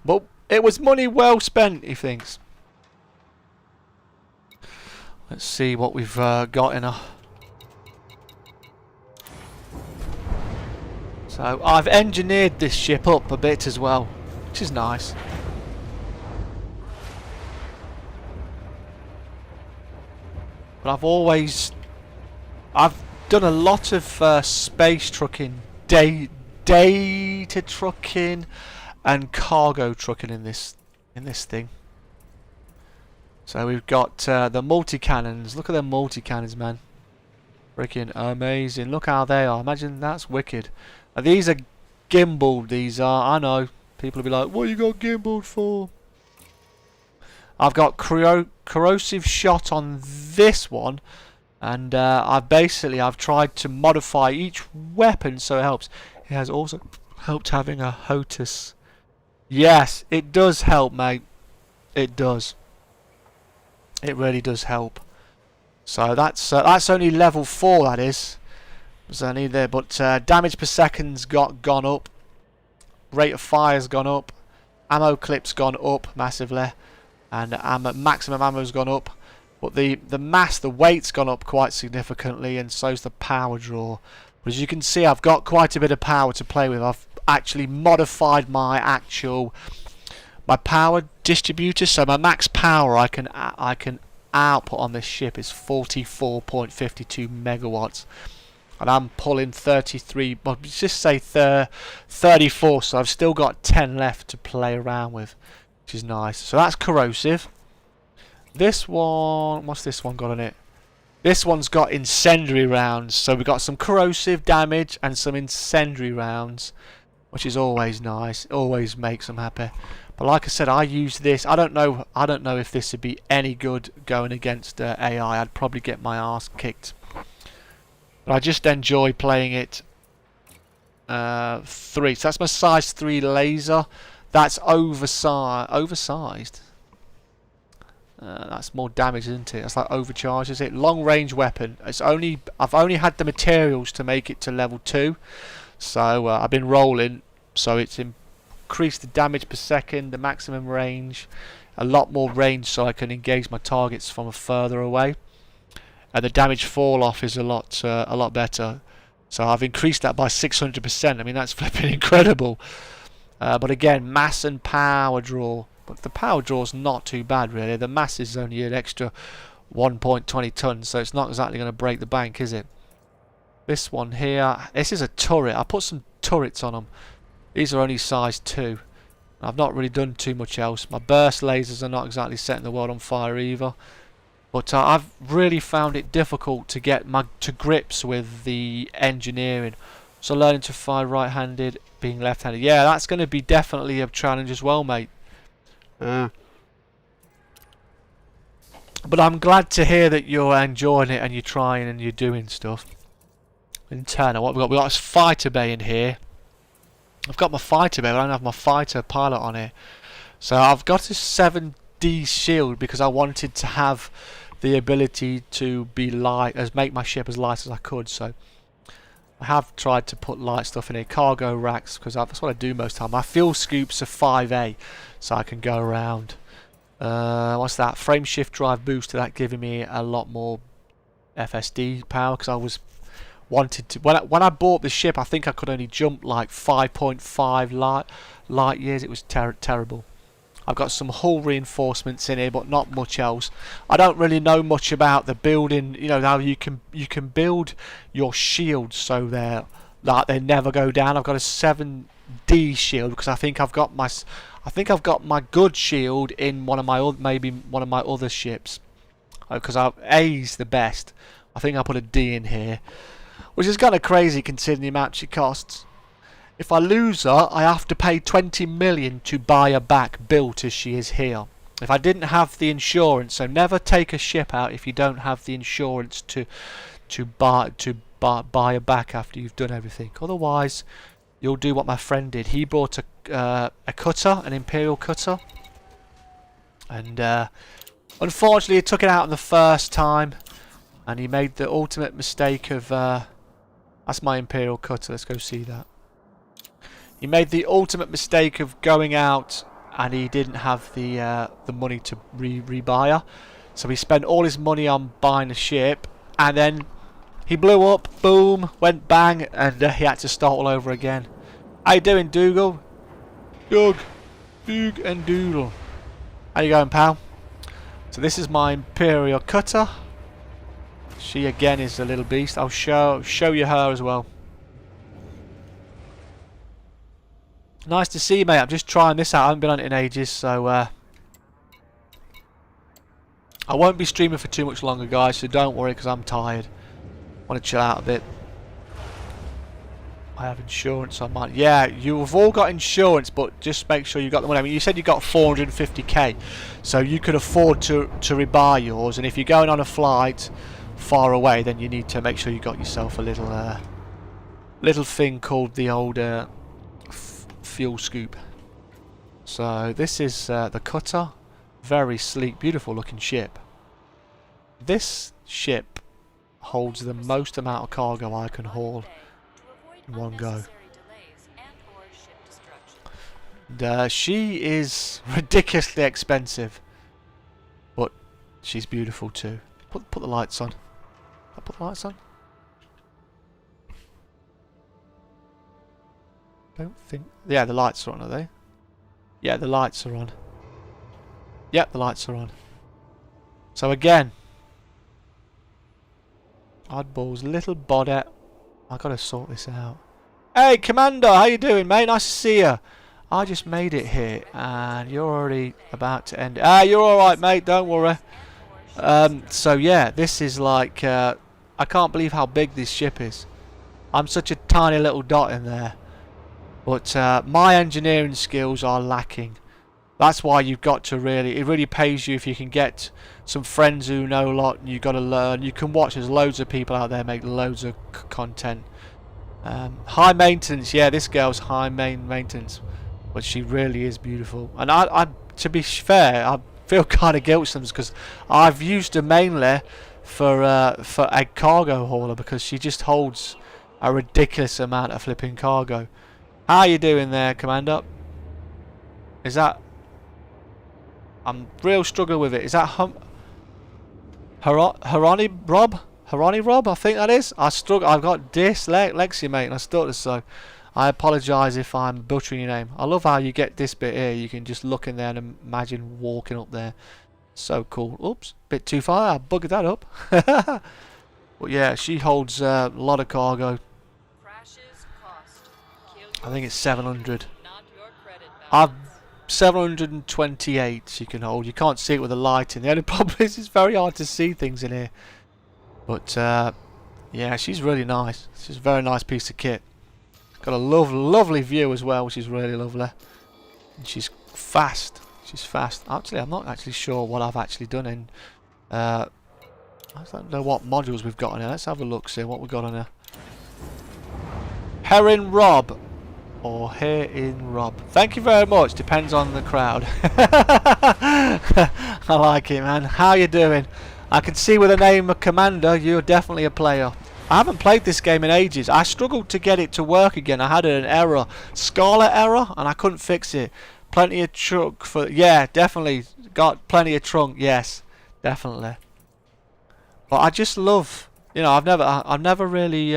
Speaker 1: But it was money well spent, he thinks. Let's see what we've got in her. So I've engineered this ship up a bit as well, which is nice. But I've done a lot of space trucking, data trucking, and cargo trucking in this thing. So we've got the multi-cannons. Look at them multi-cannons, man. Freaking amazing. Look how they are. Imagine that's wicked. These are gimbaled, these are. I know. People will be like, what you got gimbaled for? I've got corrosive shot on this one. And I've tried to modify each weapon so it helps. It has also helped having a HOTUS. Yes, it does help, mate. It does. It really does help. So that's only level 4, that is. It's only there, but damage per second's gone up. Rate of fire's gone up. Ammo clip's gone up massively, and maximum ammo's gone up. But the mass, the weight's gone up quite significantly, and so's the power draw. But as you can see, I've got quite a bit of power to play with. I've actually modified my power distributor, so my max power I can output on this ship is 44.52 megawatts. And I'm pulling 33, well, just say 34, so I've still got 10 left to play around with, which is nice. So that's corrosive. This one, what's this one got on it? This one's got incendiary rounds, so we've got some corrosive damage and some incendiary rounds, which is always nice. It always makes them happy. But like I said, I use this. I don't know if this would be any good going against AI. I'd probably get my ass kicked. But I just enjoy playing it. 3. So that's my size 3 laser. That's oversized. That's more damage, isn't it? That's like overcharged, is it? Long range weapon. I've only had the materials to make it to level 2. So I've been rolling. So it's increased the damage per second, the maximum range, a lot more range, so I can engage my targets from further away. And the damage fall off is a lot better. So I've increased that by 600%. I mean, that's flipping incredible. But again, mass and power draw. But the power draw is not too bad, really. The mass is only an extra 1.20 tons, so it's not exactly going to break the bank, is it? This one here, this is a turret. I put some turrets on them. These are only size 2. I've not really done too much else. My burst lasers are not exactly setting the world on fire either. But I've really found it difficult to get to grips with the engineering. So learning to fire right-handed, being left-handed. Yeah, that's going to be definitely a challenge as well, mate. But I'm glad to hear that you're enjoying it and you're trying and you're doing stuff. Internal, what we got a fighter bay in here. I've got my fighter bay, but I don't have my fighter pilot on here. So I've got a 7D shield because I wanted to have the ability to be light, make my ship as light as I could. So I have tried to put light stuff in here, cargo racks, because that's what I do most of the time. My fuel scoops are 5A, so I can go around. What's that? Frame shift drive booster, that giving me a lot more FSD power because I was wanted to. When I bought the ship, I think I could only jump like 5.5 light years. It was terrible. I've got some hull reinforcements in here, but not much else. I don't really know much about the building. You know how you can build your shields so they never go down. I've got a 7D shield because I think I've got my good shield in one of my maybe one of my other ships. Because A's the best. I think I put a D in here, which is kind of crazy considering the amount she costs. If I lose her, I have to pay 20 million to buy her back, built as she is here. If I didn't have the insurance, so never take a ship out if you don't have the insurance to buy her back after you've done everything. Otherwise, you'll do what my friend did. He bought a cutter, an Imperial cutter, and unfortunately, he took it out on the first time, and he made the ultimate mistake of. That's my Imperial cutter. Let's go see that. He made the ultimate mistake of going out, and he didn't have the money to rebuy her. So he spent all his money on buying a ship, and then he blew up. Boom, went bang, and he had to start all over again. How you doing, Dougal? Doug and Doodle. How you going, pal? So this is my Imperial cutter. She again is a little beast. I'll show you her as well. Nice to see you, mate. I'm just trying this out. I haven't been on it in ages, so I won't be streaming for too much longer, guys, so don't worry because I'm tired. I want to chill out a bit. I have insurance on mine. Yeah, you've all got insurance, but just make sure you got the money. I mean, you said you got 450k, so you could afford to rebuy yours, and if you're going on a flight far away, then you need to make sure you got yourself a little thing called the old fuel scoop. So this is the cutter. Very sleek, beautiful looking ship. This ship holds the most amount of cargo I can haul in one go. And, she is ridiculously expensive, but she's beautiful too. Put the lights on. I put the lights on. Don't think. Yeah, the lights are on, are they? Yeah, the lights are on. Yep, the lights are on. So again, oddball's little bodette. I gotta sort this out. Hey, Commander, how you doing, mate? Nice to see you. I just made it here, and you're already about to end it. Ah, you're all right, mate. Don't worry. So yeah, this is like I can't believe how big this ship is. I'm such a tiny little dot in there. But my engineering skills are lacking. That's why you've got to really, it really pays you if you can get some friends who know a lot, and you've got to learn. You can watch, there's loads of people out there make loads of content. High maintenance, yeah, this girl's high maintenance, but she really is beautiful. And I to be fair, I feel kind of guilty because I've used her mainly for a cargo hauler because she just holds a ridiculous amount of flipping cargo. How you doing there, Commander? Is that... I'm real struggling with it. Is that Harani Rob? I think that is. I struggle. I've got dyslexia, mate, and I stutter, so I apologise if I'm butchering your name. I love how you get this bit here. You can just look in there and imagine walking up there. So cool. Oops, bit too far. I buggered that up. But yeah, she holds a lot of cargo. I think it's 700. 728 you can hold. You can't see it with the light in. The only problem is it's very hard to see things in here. But yeah, she's really nice. She's a very nice piece of kit. Got a lovely view as well, which is really lovely. And she's fast. She's fast. Actually, I'm not actually sure what I've actually done in. I don't know what modules we've got on here. Let's have a look, see what we've got on here. Heron Rob. Or Heron Rob. Thank you very much. Depends on the crowd. I like it, man. How you doing? I can see with the name of Commander, you're definitely a player. I haven't played this game in ages. I struggled to get it to work again. I had an error. Scarlet error, and I couldn't fix it. Plenty of trunk for... Yeah, definitely. Got plenty of trunk, yes. Definitely. But I just love... You know, I've never really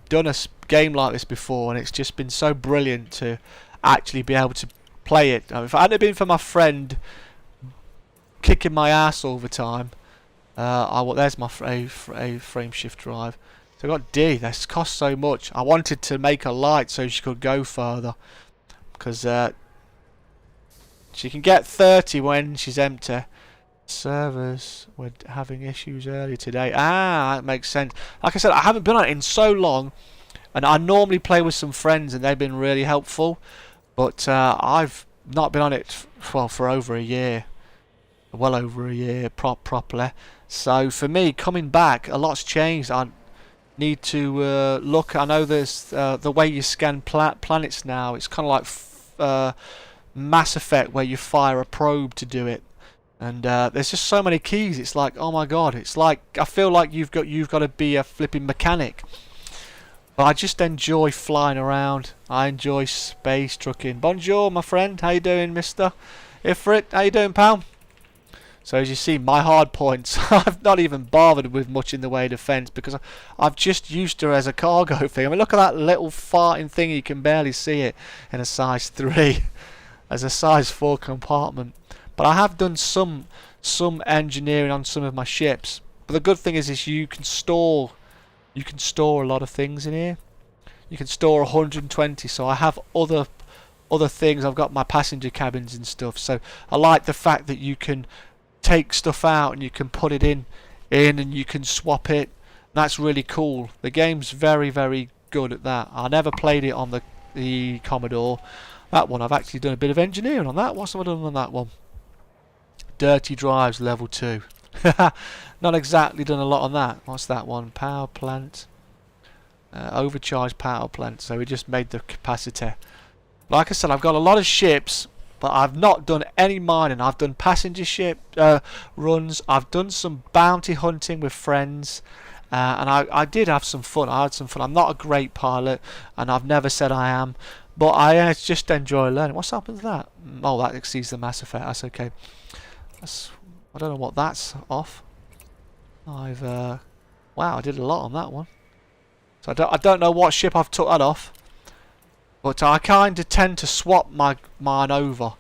Speaker 1: done a game like this before, and it's just been so brilliant to actually be able to play it. If it hadn't been for my friend kicking my ass all the time... there's my frame shift drive. So I got D. This cost so much. I wanted to make her light so she could go further, because she can get 30 when she's empty. Servers were having issues earlier today. Ah, that makes sense. Like I said, I haven't been on it in so long, and I normally play with some friends, and they've been really helpful. But I've not been on it for over a year. Well over a year properly. So for me, coming back, a lot's changed. I need to look. I know there's the way you scan planets now. It's kind of like Mass Effect, where you fire a probe to do it. And there's just so many keys. It's like, oh my god. It's like, I feel like you've got to be a flipping mechanic. But I just enjoy flying around. I enjoy space trucking. Bonjour, my friend. How you doing, Mister Ifrit? How you doing, pal? So as you see, my hard points, I've not even bothered with much in the way of defence, because I've just used her as a cargo thing. I mean, look at that little farting thing, you can barely see it in a size 3 as a size 4 compartment. But I have done some engineering on some of my ships. But the good thing is you can store a lot of things in here. You can store 120, so I have other things. I've got my passenger cabins and stuff. So I like the fact that you can take stuff out and you can put it in and you can swap it. That's really cool. The game's very good at that. I never played it on the Commodore. That one I've actually done a bit of engineering on that. What's I done on that one? Dirty drives level 2. Not exactly done a lot on that. What's that one? Power plant. Overcharged power plant. So we just made the capacity. Like I said, I've got a lot of ships, but I've not done any mining. I've done passenger ship runs. I've done some bounty hunting with friends, and I did have some fun. I had some fun. I'm not a great pilot, and I've never said I am, but I just enjoy learning. What's happened to that? Oh, that exceeds the Mass Effect. That's okay. I don't know what that's off. Wow, I did a lot on that one. So I don't know what ship I've took that off. But I kind of tend to swap mine over.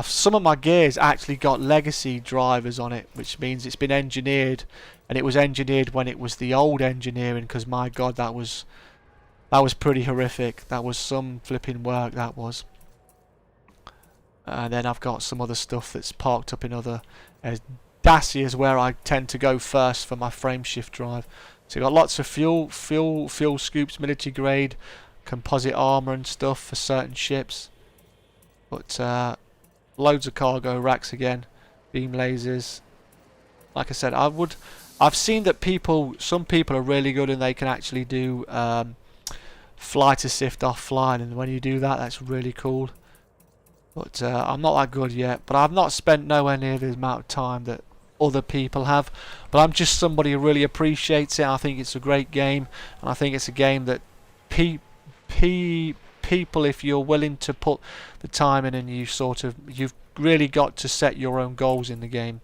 Speaker 1: Some of my gears actually got legacy drivers on it, which means it's been engineered, and it was engineered when it was the old engineering, because my god, that was pretty horrific. That was some flipping work, that was. And then I've got some other stuff that's parked up in other... Dacia is where I tend to go first for my frame shift drive. So you've got lots of fuel scoops, military grade, composite armour and stuff for certain ships. But loads of cargo racks again, beam lasers. Like I said, I've seen that some people are really good and they can actually do flight assist offline, and when you do that, that's really cool. But I'm not that good yet. But I've not spent nowhere near the amount of time that other people have. But I'm just somebody who really appreciates it. I think it's a great game, and I think it's a game that people, if you're willing to put the time in, and you've really got to set your own goals in the game,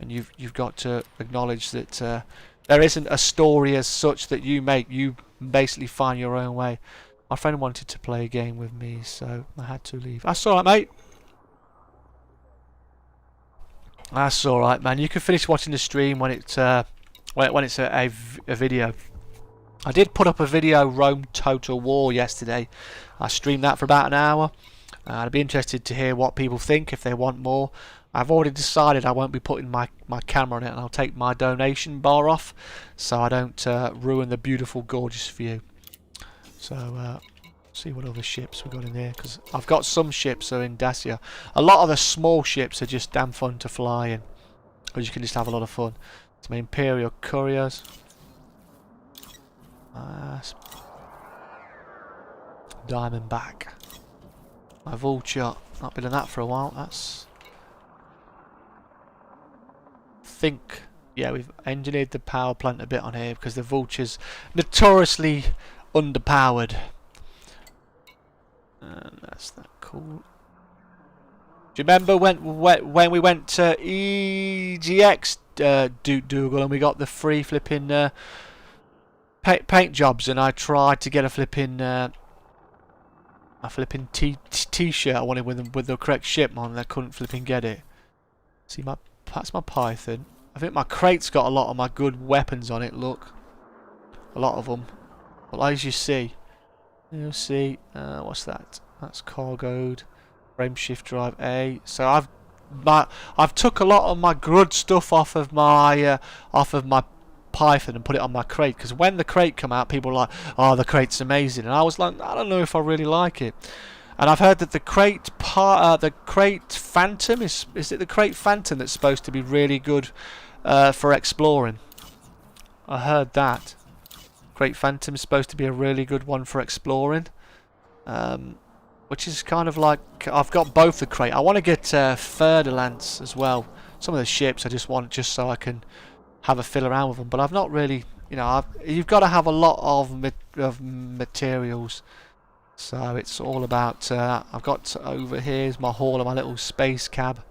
Speaker 1: and you've got to acknowledge that there isn't a story as such that you make. You basically find your own way. My friend wanted to play a game with me, so I had to leave. That's alright, mate. That's alright, man. You can finish watching the stream when it's a video. I did put up a video, Rome Total War, yesterday. I streamed that for about an hour. I'd be interested to hear what people think, if they want more. I've already decided I won't be putting my camera on it, and I'll take my donation bar off so I don't ruin the beautiful, gorgeous view. So, see what other ships we've got in here, because I've got some ships that are in Dacia. A lot of the small ships are just damn fun to fly in, because you can just have a lot of fun. Some Imperial Couriers. Diamondback. My Vulture. Not been in that for a while. That's... think... yeah, we've engineered the power plant a bit on here because the Vulture's notoriously underpowered. And that's that cool. Do you remember when we went to EGX Dougal and we got the free flipping paint jobs, and I tried to get a flipping t-shirt I wanted with the correct ship on, and I couldn't flipping get it. See, that's my Python. I think my crate's got a lot of my good weapons on it. Look, a lot of them. But as you see, you'll see. What's that? That's cargoed. Frame shift drive A. So I've took a lot of my good stuff off of my Python and put it on my crate, because when the crate come out, people were like, "Oh, the crate's amazing," and I was like, "I don't know if I really like it." And I've heard that the crate Phantom is it the crate Phantom that's supposed to be really good for exploring? I heard that crate Phantom is supposed to be a really good one for exploring, which is kind of like, I've got both the crate. I want to get Ferdinand as well. Some of the ships I just want just so I can have a fill around with them, but I've not really, you know, you've got to have a lot of materials, so it's all about I've got over here's my haul of my little space cab.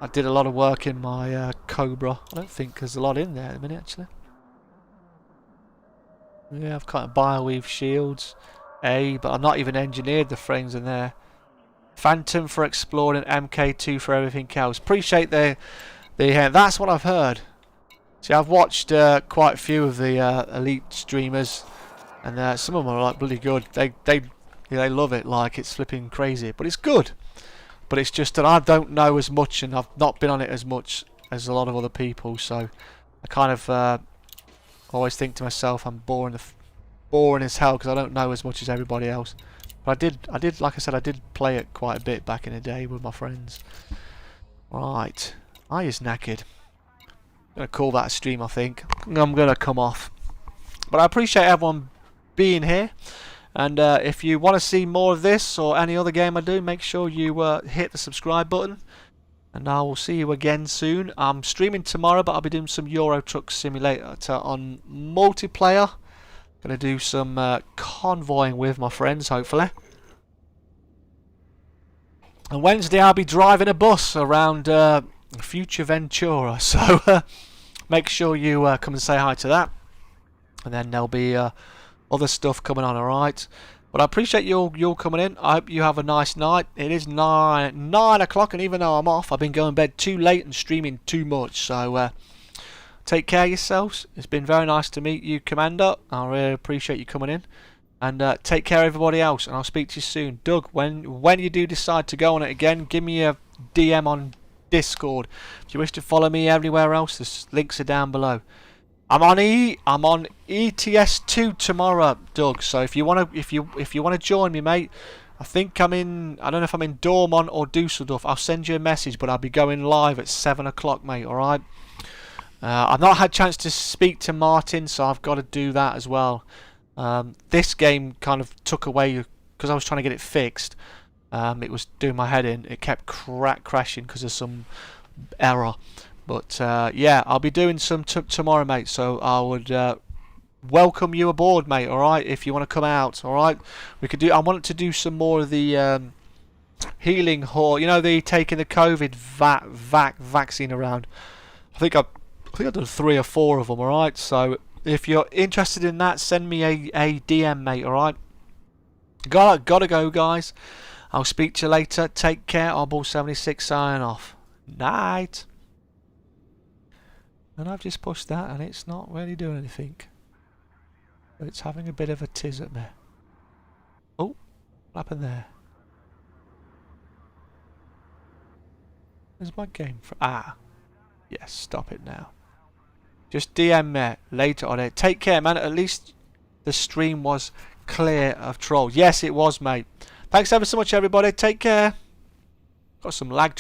Speaker 1: I did a lot of work in my Cobra. I don't think there's a lot in there at the minute, actually. Yeah, I've kind of bioweave shields but I've not even engineered the frames in there. Phantom for exploring, MK2 for everything else. Appreciate that's what I've heard. See, I've watched quite a few of the elite streamers, and some of them are like bloody good. They love it, like it's flipping crazy. But it's good. But it's just that I don't know as much, and I've not been on it as much as a lot of other people. So I kind of always think to myself, I'm boring as hell because I don't know as much as everybody else. But I did, like I said, I did play it quite a bit back in the day with my friends. Right. I is knackered. I'm going to call that a stream, I think. I'm going to come off. But I appreciate everyone being here. And if you want to see more of this or any other game I do, make sure you hit the subscribe button. And I will see you again soon. I'm streaming tomorrow, but I'll be doing some Euro Truck Simulator on multiplayer. Going to do some convoying with my friends, hopefully. And Wednesday I'll be driving a bus around Future Ventura, so make sure you come and say hi to that, and then there'll be other stuff coming on, alright? But I appreciate you all coming in. I hope you have a nice night. It is 9 o'clock, and even though I'm off, I've been going to bed too late and streaming too much, so take care of yourselves. It's been very nice to meet you, Commander. I really appreciate you coming in. And take care of everybody else, and I'll speak to you soon. Doug, when you do decide to go on it again, give me a DM on Discord. If you wish to follow me everywhere else, the links are down below. I'm on ETS2 tomorrow, Doug. So if you wanna join me, mate, I think I'm in. I don't know if I'm in Dortmund or Dusseldorf. I'll send you a message, but I'll be going live at 7 o'clock, mate. All right. I've not had a chance to speak to Martin, so I've got to do that as well. This game kind of took away because I was trying to get it fixed. It was doing my head in. It kept crashing because of some error. But yeah, I'll be doing some tomorrow, mate. So I would welcome you aboard, mate. All right, if you want to come out, all right. We could do. I wanted to do some more of the healing hall. You know, the taking the COVID vaccine around. I think I've done 3 or 4 of them. All right. So if you're interested in that, send me a DM, mate. All right. Gotta go, guys. I'll speak to you later. Take care. Oddball76 signing off. Night. And I've just pushed that and it's not really doing anything. But it's having a bit of a tiz at me. Oh, what happened there? Where's my game from? Ah. Yes, stop it now. Just DM me later on it. Take care, man. At least the stream was clear of trolls. Yes, it was, mate. Thanks ever so much, everybody. Take care. Got some lag.